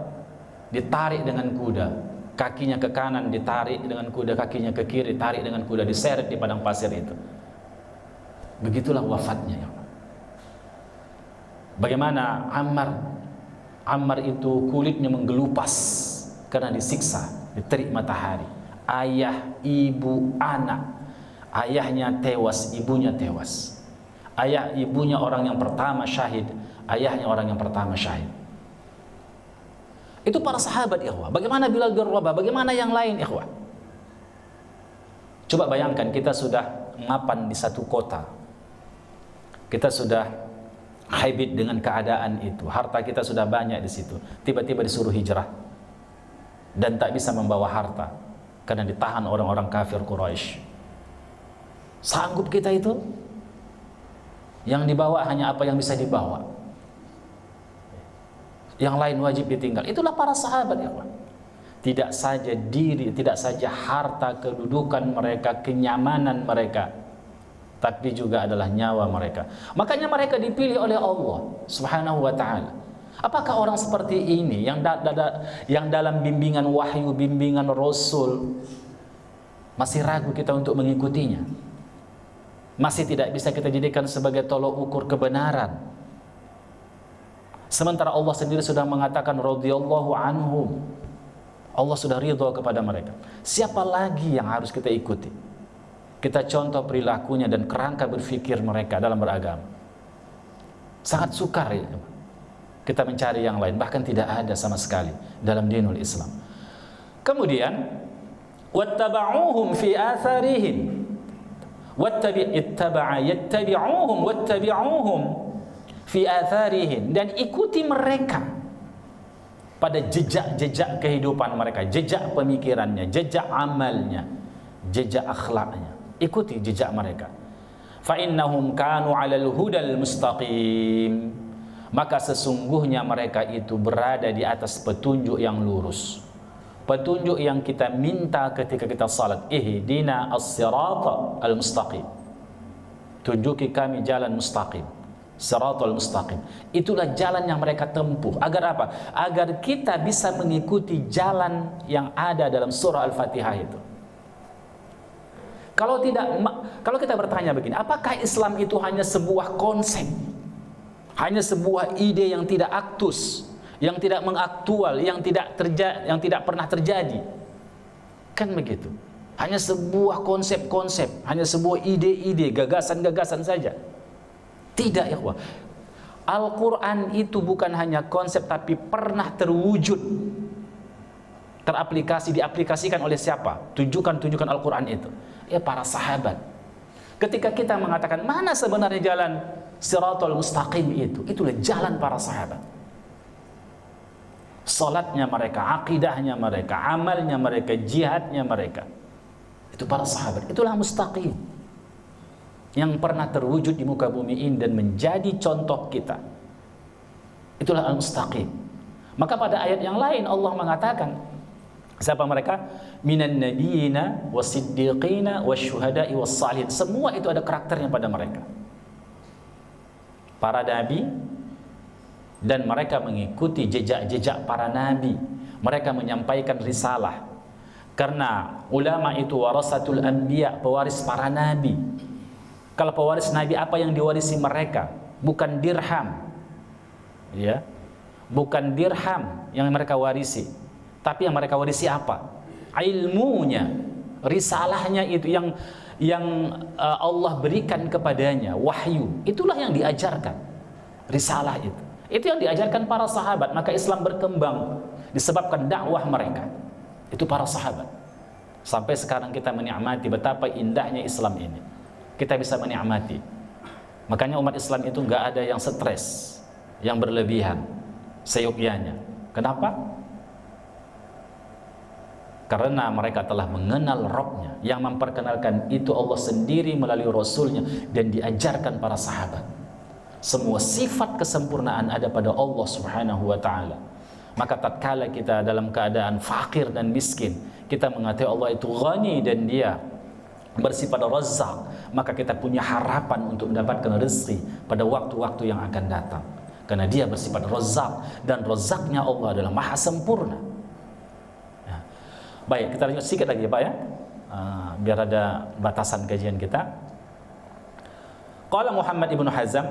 ditarik dengan kuda, kakinya ke kanan ditarik dengan kuda, kakinya ke kiri tarik dengan kuda, diseret di padang pasir itu. Begitulah wafatnya ya. Bagaimana Ammar itu kulitnya menggelupas karena disiksa, diterik matahari. Ayah, ibu, anak. Ayahnya tewas, ibunya tewas. Ayah, ibunya orang yang pertama syahid, ayahnya orang yang pertama syahid. Itu para sahabat, ikhwah. Bagaimana Bilal bin Rabah, bagaimana yang lain, ikhwah? Coba bayangkan, kita sudah mapan di satu kota. Kita sudah habit dengan keadaan itu, harta kita sudah banyak di situ. Tiba-tiba disuruh hijrah dan tak bisa membawa harta karena ditahan orang-orang kafir Quraisy. Sanggup kita itu? Yang dibawa hanya apa yang bisa dibawa. Yang lain wajib ditinggal. Itulah para sahabat ya, Pak. Tidak saja diri, tidak saja harta, kedudukan mereka, kenyamanan mereka, tapi juga adalah nyawa mereka. Makanya mereka dipilih oleh Allah Subhanahu wa ta'ala. Apakah orang seperti ini yang dalam bimbingan wahyu, bimbingan Rasul, masih ragu kita untuk mengikutinya? Masih tidak bisa kita jadikan sebagai tolok ukur kebenaran? Sementara Allah sendiri sudah mengatakan radhiyallahu anhum. Allah sudah ridha kepada mereka. Siapa lagi yang harus kita ikuti? Kita contoh perilakunya dan kerangka berfikir mereka dalam beragama. Sangat sukar ya. Kita mencari yang lain, bahkan tidak ada sama sekali dalam dinul Islam. Kemudian wattaba'uhum fi atharihim. Yattabi'uhum wattabi'uhum fi atharihim, dan ikuti mereka pada jejak-jejak kehidupan mereka, jejak pemikirannya, jejak amalnya, jejak akhlaknya. Ikuti jejak mereka. Fa innahum kanu 'alal hudal mustaqim. Maka sesungguhnya mereka itu berada di atas petunjuk yang lurus. Petunjuk yang kita minta ketika kita salat. Ihdina as-siratal mustaqim. Tunjuki kami jalan mustaqim. Siratal mustaqim. Itulah jalan yang mereka tempuh. Agar apa? Agar kita bisa mengikuti jalan yang ada dalam surah Al-Fatihah itu. Kalau kita bertanya begini, apakah Islam itu hanya sebuah konsep? Hanya sebuah ide yang tidak aktus? yang tidak mengaktual, yang tidak pernah terjadi. Kan begitu. Hanya sebuah konsep-konsep, hanya sebuah ide-ide, gagasan-gagasan saja. Tidak, ikhwah. Al-Quran itu bukan hanya konsep, tapi pernah terwujud, diaplikasikan oleh siapa? Tunjukkan Al-Quran itu. Ya, para sahabat. Ketika kita mengatakan mana sebenarnya jalan Shiratal Mustaqim itu, itulah jalan para sahabat. Salatnya mereka, akidahnya mereka, amalnya mereka, jihadnya mereka, itu para sahabat. Itulah mustaqim yang pernah terwujud di muka bumi ini dan menjadi contoh kita. Itulah al-mustaqim. Maka pada ayat yang lain Allah mengatakan, siapa mereka? Minan nabiyina wasiddiqina wasyuhada'i wassalihin. Semua itu ada karakternya pada mereka. Para nabi, dan mereka mengikuti jejak-jejak para nabi. Mereka menyampaikan risalah. Karena ulama itu warasatul anbiya, pewaris para nabi. Kalau pewaris nabi, apa yang diwarisi mereka? Bukan dirham. Ya. Bukan dirham yang mereka warisi. Tapi yang mereka warisi apa? Ilmunya, risalahnya itu yang Allah berikan kepadanya, wahyu. Itulah yang diajarkan. Risalah itu. Itu yang diajarkan para sahabat. Maka Islam berkembang disebabkan dakwah mereka. Itu para sahabat. Sampai sekarang kita menikmati betapa indahnya Islam ini. Kita bisa menikmati. Makanya umat Islam itu nggak ada yang stres, yang berlebihan, seyogyanya. Kenapa? Karena mereka telah mengenal Rabbnya. Yang memperkenalkan itu Allah sendiri melalui Rasulnya, dan diajarkan para sahabat. Semua sifat kesempurnaan ada pada Allah Subhanahu wa ta'ala. Maka tatkala kita dalam keadaan fakir dan miskin, kita mengatakan Allah itu ghani dan dia bersifat Razzaq, maka kita punya harapan untuk mendapatkan rezeki pada waktu-waktu yang akan datang. Karena dia bersifat Razzaq, dan Razzaqnya Allah adalah maha sempurna. Ya. Baik, kita lanjut sedikit lagi ya Pak ya, biar ada batasan kajian kita. Qala Muhammad ibn Hazm,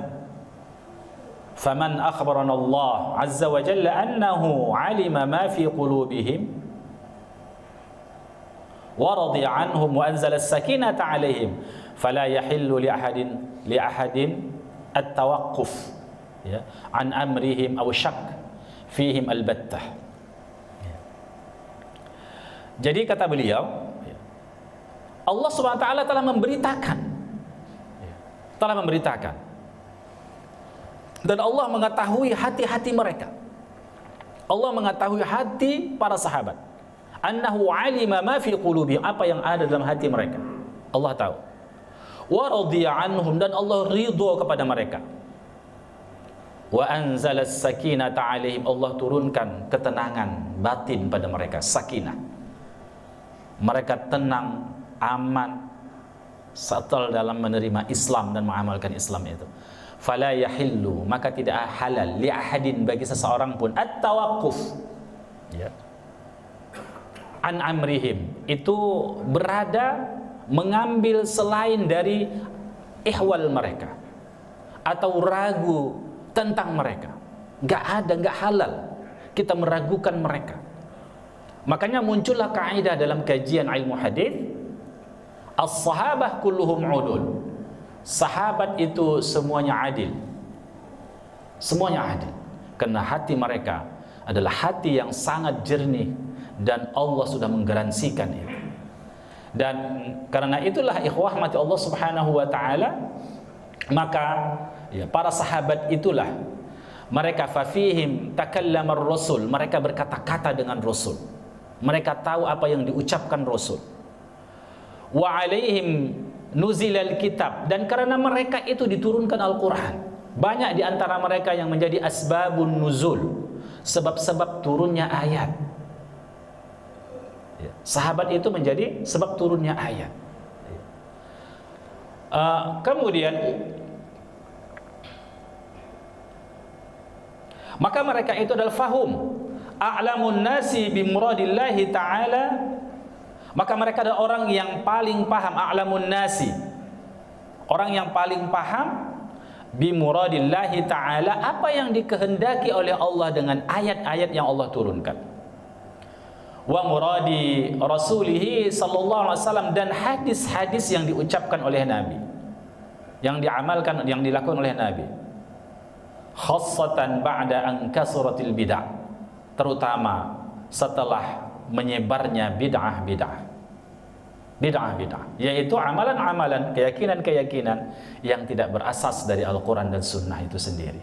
faman akhbarana Allah azza wa jalla annahu alima ma fi qulubihim wa radiya anhum wa anzala as-sakinata alaihim fala yahillu li ahadin at-tawaqquf ya an amrihim aw shakk fihim albattah. Jadi kata beliau, Allah Subhanahu wa taala telah memberitakan dan Allah mengetahui hati-hati mereka. Allah mengetahui hati para sahabat. Annahu alima ma fi qulubihim, apa yang ada dalam hati mereka. Allah tahu. Wa radiya anhum, dan Allah ridha kepada mereka. Wa anzala as-sakinata alaihim, Allah turunkan ketenangan batin pada mereka, sakinah. Mereka tenang, aman, settle dalam menerima Islam dan mengamalkan Islam itu. Fala yahillu, maka tidak halal li ahadin, bagi seseorang pun, at-tawaqquf ya an amrihim, itu berada mengambil selain dari ihwal mereka atau ragu tentang mereka. Enggak halal kita meragukan mereka. Makanya muncullah kaidah dalam kajian ilmu hadis, as-sahabah kulluhum udul. Sahabat itu semuanya adil. Semuanya adil. Karena hati mereka adalah hati yang sangat jernih, dan Allah sudah menggaransikan itu. Dan karena itulah ikhwah mati Allah Subhanahu wa ta'ala, maka ya, para sahabat itulah mereka fafihim takallamar rasul, mereka berkata-kata dengan Rasul. Mereka tahu apa yang diucapkan Rasul. Wa alaihim nuzilal kitab, dan karena mereka itu diturunkan Al-Quran. Banyak di antara mereka yang menjadi asbabun nuzul, sebab-sebab turunnya ayat. Sahabat itu menjadi sebab turunnya ayat. Kemudian maka mereka itu adalah fahum a'lamun nasi bimuradillahi ta'ala. Maka mereka adalah orang yang paling paham, a'lamun nasi, orang yang paling paham bi muradillahi ta'ala, apa yang dikehendaki oleh Allah dengan ayat-ayat yang Allah turunkan. Wa muradi rasulihi sallallahu alaihi wasallam, dan hadis-hadis yang diucapkan oleh Nabi, yang diamalkan, yang dilakukan oleh Nabi. Khassatan ba'da an kasratil bid'ah, terutama setelah menyebarnya bid'ah-bid'ah, yaitu amalan-amalan, keyakinan-keyakinan yang tidak berasas dari Al-Quran dan Sunnah itu sendiri.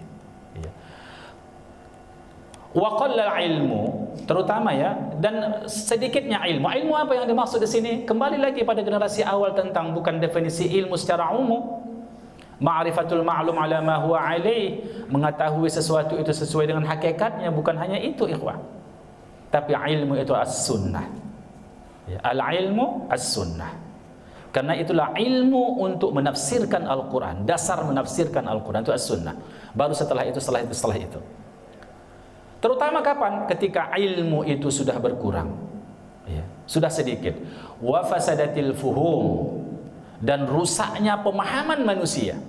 Wa qallal ilmu, terutama ya, dan sedikitnya ilmu. Ilmu apa yang dimaksud di sini? Kembali lagi pada generasi awal tentang bukan definisi ilmu secara umum. Ma'rifatul ma'lum ala ma huwa alaih, mengetahui sesuatu itu sesuai dengan hakikatnya, bukan hanya itu ikhwah. Tapi ilmu itu as-sunnah. Ya, al-ilmu as-sunnah. Karena itulah ilmu untuk menafsirkan Al-Quran, dasar menafsirkan Al-Quran itu as-sunnah. Baru setelah itu. Terutama kapan? Ketika ilmu itu sudah berkurang, ya, sudah sedikit. Wa fasadatil fuhum, dan rusaknya pemahaman manusia.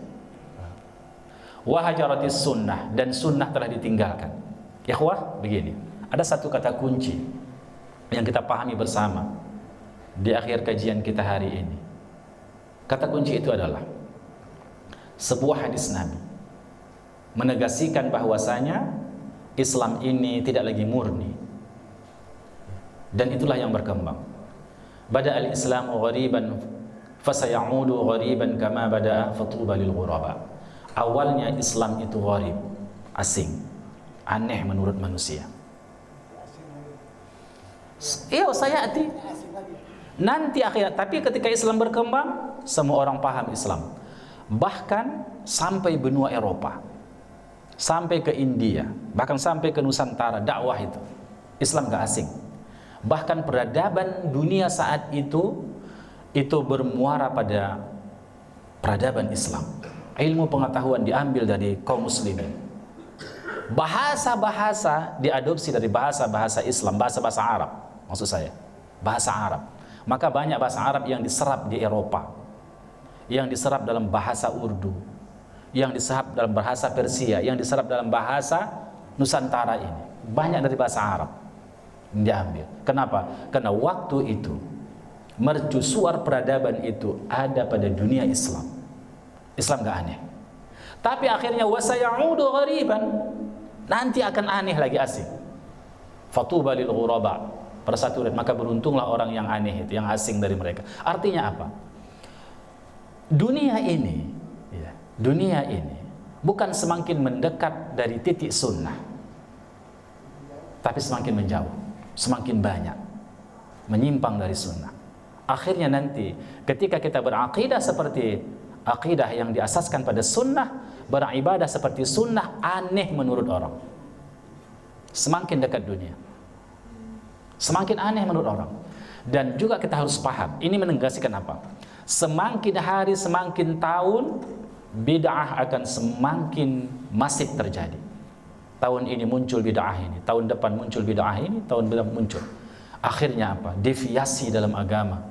Wa hajaratis sunnah, dan sunnah telah ditinggalkan. Ikhwah, begini, ada satu kata kunci yang kita pahami bersama di akhir kajian kita hari ini. Kata kunci itu adalah sebuah hadis Nabi menegasikan bahwasanya Islam ini tidak lagi murni, dan itulah yang berkembang. Bada al-Islamu ghariban fasayaudu ghariban kama bada'a fatuba lil ghuraba. Awalnya Islam itu gharib, asing, aneh menurut manusia. Iya, sayati nanti akhirat. Tapi ketika Islam berkembang, semua orang paham Islam. Bahkan sampai benua Eropa, sampai ke India, bahkan sampai ke Nusantara, dakwah Islam gak asing. Bahkan peradaban dunia saat itu bermuara pada peradaban Islam. Ilmu pengetahuan diambil dari kaum muslimin. Bahasa-bahasa diadopsi dari bahasa-bahasa Islam, bahasa-bahasa Arab, maksud saya, bahasa Arab. Maka banyak bahasa Arab yang diserap di Eropa, yang diserap dalam bahasa Urdu, yang diserap dalam bahasa Persia, yang diserap dalam bahasa Nusantara ini. Banyak dari bahasa Arab diambil. Kenapa? Karena waktu itu mercusuar peradaban itu ada pada dunia Islam. Islam gak aneh. Tapi akhirnya wasayaudu ghariban, nanti akan aneh lagi, asing. Fatuba lil ghuraba, maka beruntunglah orang yang aneh itu, yang asing dari mereka. Artinya apa? Dunia ini bukan semakin mendekat dari titik sunnah, tapi semakin menjauh, semakin banyak menyimpang dari sunnah. Akhirnya nanti ketika kita berakidah seperti akidah yang diasaskan pada sunnah, beribadah seperti sunnah, aneh menurut orang. Semakin dekat dunia, semakin aneh menurut orang. Dan juga kita harus paham, ini menegaskan apa? Semakin hari, semakin tahun, bid'ah akan semakin masif terjadi. Tahun ini muncul bid'ah ini, tahun depan muncul bid'ah ini, tahun depan muncul. Akhirnya apa? Deviasi dalam agama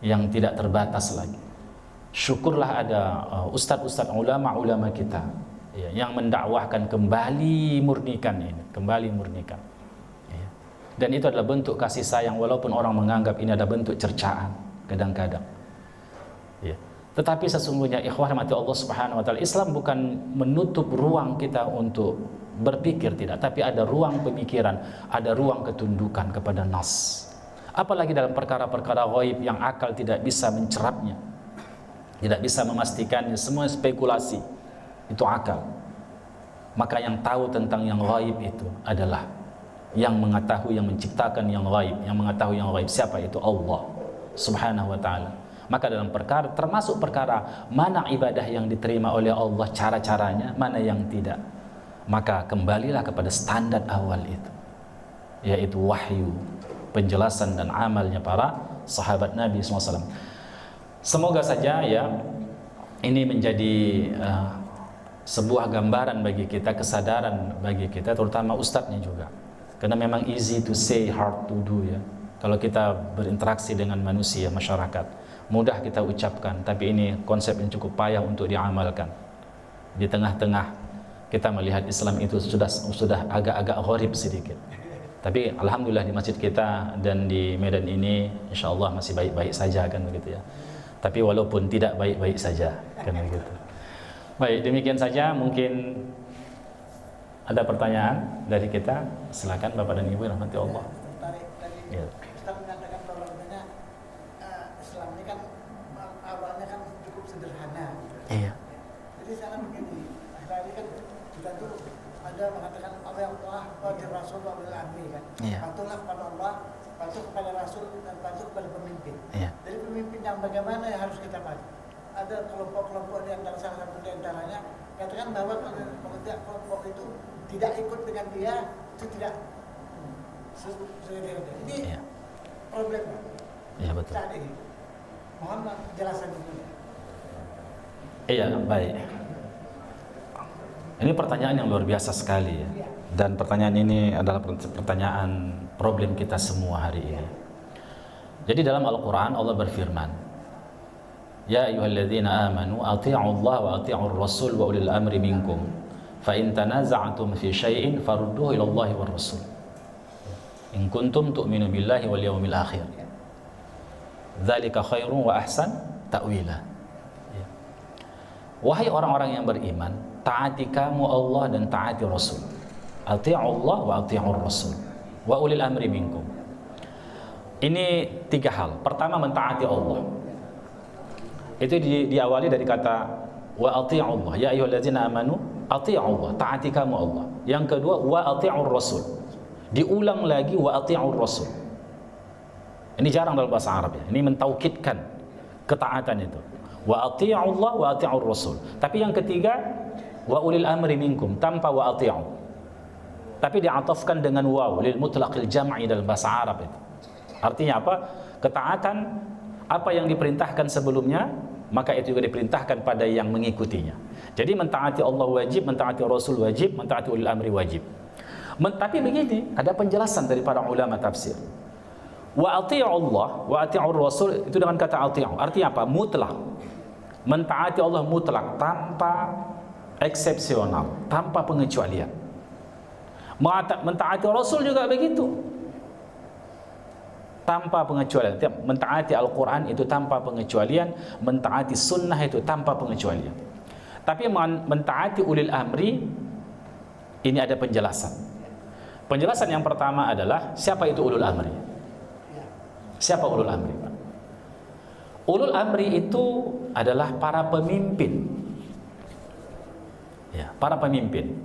yang tidak terbatas lagi. Syukurlah ada ustadz-ustadz ulama-ulama kita yang mendakwahkan kembali murnikan ini, kembali murnikan. Dan itu adalah bentuk kasih sayang, walaupun orang menganggap ini ada bentuk cercaan kadang-kadang. Tetapi sesungguhnya ikhwah rahmati Allah Subhanahu wa taala, Islam bukan menutup ruang kita untuk berpikir, tidak, tapi ada ruang pemikiran, ada ruang ketundukan kepada nas. Apalagi dalam perkara-perkara ghaib yang akal tidak bisa mencerapnya, tidak bisa memastikannya, semua spekulasi, itu akal. Maka yang tahu tentang yang ghaib itu adalah yang mengetahui, yang menciptakan yang ghaib, yang mengetahui yang ghaib. Siapa itu? Allah Subhanahu wa taala. Maka dalam perkara, termasuk perkara mana ibadah yang diterima oleh Allah, cara-caranya, mana yang tidak, maka kembalilah kepada standar awal itu, yaitu wahyu, penjelasan dan amalnya para sahabat Nabi SAW. Semoga saja ya ini menjadi sebuah gambaran bagi kita, kesadaran bagi kita, terutama ustadznya juga. Karena memang easy to say, hard to do ya. Kalau kita berinteraksi dengan manusia, masyarakat, mudah kita ucapkan, tapi ini konsep yang cukup payah untuk diamalkan. Di tengah-tengah kita melihat Islam itu sudah agak-agak gharib sedikit. Tapi alhamdulillah di masjid kita dan di Medan ini insya Allah masih baik-baik saja kan begitu ya. Tapi walaupun tidak baik-baik saja kan begitu. Baik, demikian saja. Mungkin ada pertanyaan dari kita. Silakan Bapak dan Ibu yang rahmati Allah. Tertarik dari Ustaz mengatakan bahwa Islam ini kan awalnya kan cukup sederhana. Iya. Jadi sekarang begini, akhir-akhir kan kita tuh ada mengatakan Allah wa Rasul wa bil amri kan. Iya. Patuhlah kepada Allah, patuh kepada Rasul dan patuh kepada pemimpin. Iya. Dari pemimpin yang bagaimana yang harus kita patuh? Ada kelompok-kelompok di antara salah satu di antaranya katakan bahwa kalau tidak kelompok itu tidak ikut dengan dia itu tidak ini Iya. problem. Iya betul. Saat ini mohon penjelasan dulu. Iya, baik. Ini pertanyaan yang luar biasa sekali ya. Dan pertanyaan ini adalah pertanyaan problem kita semua hari ini. Jadi dalam Al-Quran Allah berfirman, Ya ayyuhalladzina amanu ati'u Allah wa ati'ur rasul wa ulil amri minkum fa in tanaza'tum fi syai'in farudduhu ila Allah war rasul in kuntum tu'minu billahi wal yawmil akhir dzalika khairun wa ahsan ta'wila. Wahai orang-orang yang beriman, taati kamu Allah dan taati Rasul. Ati'u Allah wa ati'ur rasul wa ulil amri minkum. Ini tiga hal. Pertama, mentaati Allah. Itu diawali dari kata wa ati'u Allah. Ya ayyuhallazina amanu ati'u Allah, taati kamu Allah. Yang kedua, wa ati'ur rasul. Diulang lagi wa ati'ur rasul. Ini jarang dalam bahasa Arab ya. Ini mentaukidkan ketaatan itu. Wa ati'u Allah wa ati'ur rasul. Tapi yang ketiga, wa ulil amri minkum, tanpa wa ati'u. Tapi diatafkan dengan waw lil mutlaqil jam'i dalam bahasa Arab itu. Artinya apa? Ketaatan apa yang diperintahkan sebelumnya, maka itu juga diperintahkan pada yang mengikutinya. Jadi mentaati Allah wajib, mentaati Rasul wajib, mentaati ulil amri wajib. Tapi begini, ada penjelasan dari para ulama tafsir. Wa ati'u Allah wa ati'ur rasul itu dengan kata ati'u. Artinya apa? Mutlak. Mentaati Allah mutlak, tanpa eksepsional, tanpa pengecualian. Mentaati Rasul juga begitu, tanpa pengecualian. Mentaati Al-Quran itu tanpa pengecualian, mentaati sunnah itu tanpa pengecualian. Tapi mentaati ulil amri ini ada penjelasan. Penjelasan yang pertama adalah siapa itu ulul amri? Siapa ulul amri? Ulul amri itu adalah para pemimpin. Ya, para pemimpin.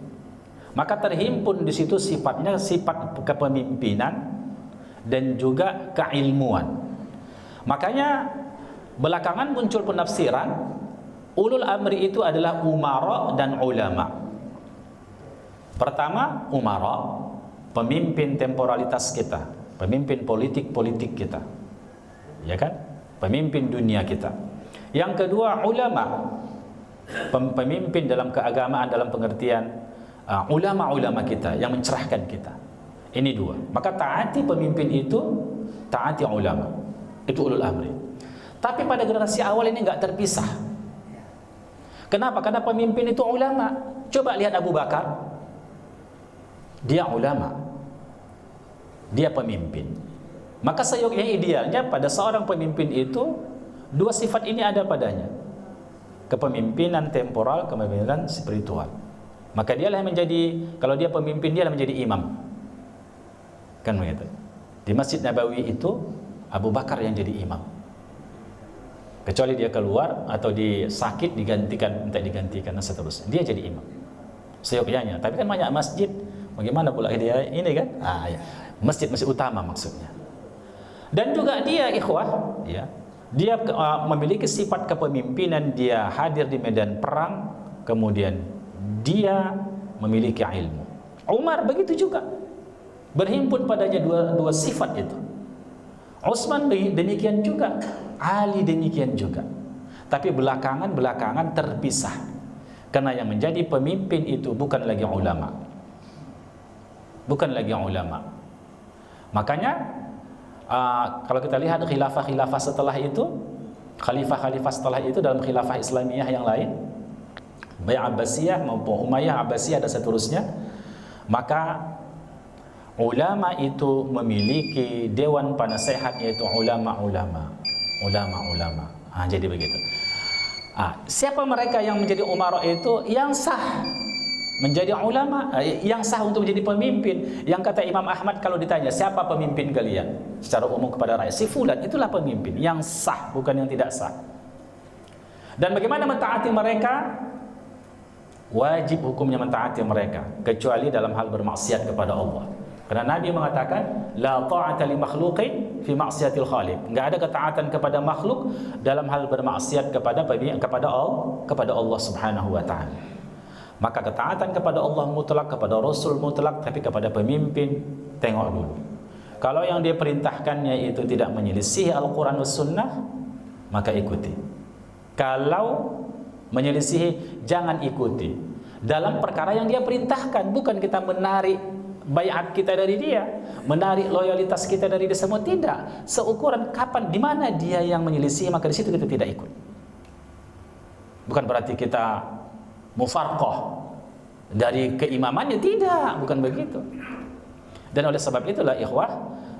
Maka terhimpun di situ sifatnya sifat kepemimpinan dan juga keilmuan. Makanya belakangan muncul penafsiran ulul amri itu adalah umara dan ulama. Pertama, umara, pemimpin temporalitas kita, pemimpin politik kita. Ya kan? Pemimpin dunia kita. Yang kedua, ulama, pemimpin dalam keagamaan dalam pengertian ulama-ulama kita yang mencerahkan kita. Ini dua. Maka taati pemimpin itu, taati ulama. Itu ulul amri. Tapi pada generasi awal ini enggak terpisah. Kenapa? Karena pemimpin itu ulama. Coba lihat Abu Bakar. Dia ulama. Dia pemimpin. Maka seyogyanya idealnya pada seorang pemimpin itu dua sifat ini ada padanya. Kepemimpinan temporal, kepemimpinan spiritual. Maka dialah yang menjadi, kalau dia pemimpin, dialah menjadi imam. Kan begitu. Di Masjid Nabawi itu Abu Bakar yang jadi imam. Kecuali dia keluar atau dia sakit minta digantikan dan seterusnya. Dia jadi imam. Seyogyanya. Tapi kan banyak masjid. Bagaimana pula dia ini kan? Ya. Masjid-masjid utama maksudnya. Dan juga dia ikhwah, ya. Dia memiliki sifat kepemimpinan, dia hadir di medan perang, kemudian dia memiliki ilmu. Umar begitu juga. Berhimpun padanya dua sifat itu. Utsman demikian juga, Ali demikian juga. Tapi belakangan terpisah. Karena yang menjadi pemimpin itu bukan lagi ulama. Bukan lagi ulama. Makanya kalau kita lihat khilafah-khilafah setelah itu, khalifah-khalifah setelah itu dalam khilafah Islamiyah yang lain, baik Abbasiyah maupun Umayyah, Abbasiyah dan seterusnya, maka ulama itu memiliki dewan penasehat, yaitu ulama-ulama. Jadi begitu. Siapa mereka yang menjadi umara itu? Yang sah menjadi ulama, yang sah untuk menjadi pemimpin. Yang kata Imam Ahmad kalau ditanya siapa pemimpin kalian secara umum kepada rakyat, si fulan, itulah pemimpin yang sah, bukan yang tidak sah. Dan bagaimana mentaati mereka? Wajib hukumnya mentaati mereka, kecuali dalam hal bermaksiat kepada Allah. Karena Nabi mengatakan la ta'ata li makhluqin fi ma'siyatil khaliq. Enggak ada ketaatan kepada makhluk dalam hal bermaksiat kepada Allah Subhanahu wa taala. Maka ketaatan kepada Allah mutlak, kepada Rasul mutlak, tapi kepada pemimpin tengok dulu. Kalau yang dia perintahkannya itu tidak menyelisihi Al-Quran dan Sunnah, maka ikuti. Kalau menyelisihi, jangan ikuti. Dalam perkara yang dia perintahkan, bukan kita menarik bayat kita dari dia, menarik loyalitas kita dari dia, semua tidak. Seukuran kapan, di mana dia yang menyelisihi, maka di situ kita tidak ikut. Bukan berarti kita mufarqah dari keimamannya, tidak, bukan begitu. Dan oleh sebab itulah ikhwah,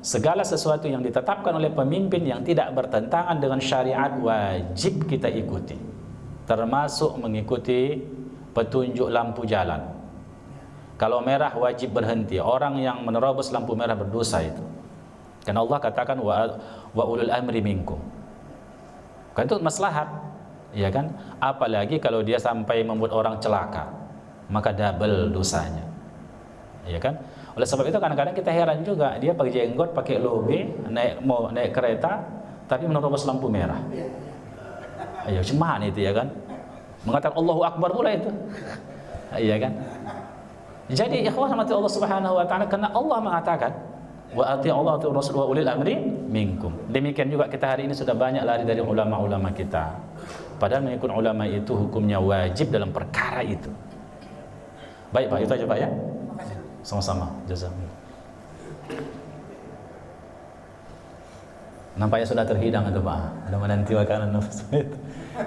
segala sesuatu yang ditetapkan oleh pemimpin yang tidak bertentangan dengan syariat wajib kita ikuti, termasuk mengikuti petunjuk lampu jalan. Kalau merah wajib berhenti. Orang yang menerobos lampu merah berdosa itu. Karena Allah katakan wa ulul amri minkum. Kan itu maslahat, ya kan? Apalagi kalau dia sampai membuat orang celaka, maka double dosanya. Ya kan? Oleh sebab itu kadang-kadang kita heran juga, dia pakai jenggot, pakai lobe, mau naik kereta tapi menerobos lampu merah. Ayo cuman itu, ya kan? Mengatakan Allahu Akbar pula itu. Iya kan? Jadi ikhwah rahmati Allah Subhanahu wa taala, karena Allah mengatakan wa ati'u Allah wa Rasul wa ulil amri minkum. Demikian juga kita hari ini sudah banyak lari dari ulama-ulama kita. Padahal mengikut ulama itu hukumnya wajib dalam perkara itu. Baik Pak, itu aja Pak ya. Sama-sama, jazakallah. Nampaknya sudah terhidang itu Pak. Ada menanti makanan nafsu itu.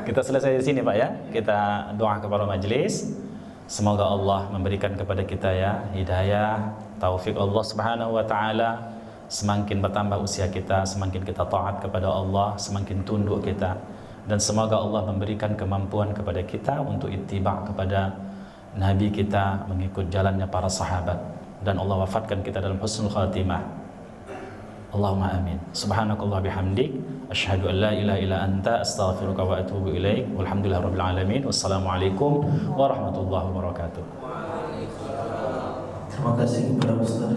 Kita selesai di sini Pak ya. Kita doa kepada majelis. Semoga Allah memberikan kepada kita ya hidayah, taufik Allah Subhanahu wa taala. Semakin bertambah usia kita, semakin kita taat kepada Allah, semakin tunduk kita. Dan semoga Allah memberikan kemampuan kepada kita untuk ittiba' kepada Nabi kita, mengikut jalannya para sahabat, dan Allah wafatkan kita dalam husnul khatimah. Allahumma amin. Subhanakallah bihamdik, asyhadu an la ilaha illa anta, astaghfiruka wa atubu ilaik. Walhamdulillahirabbil alamin. Wassalamualaikum warahmatullahi wabarakatuh. Terima kasih kepada Ustaz.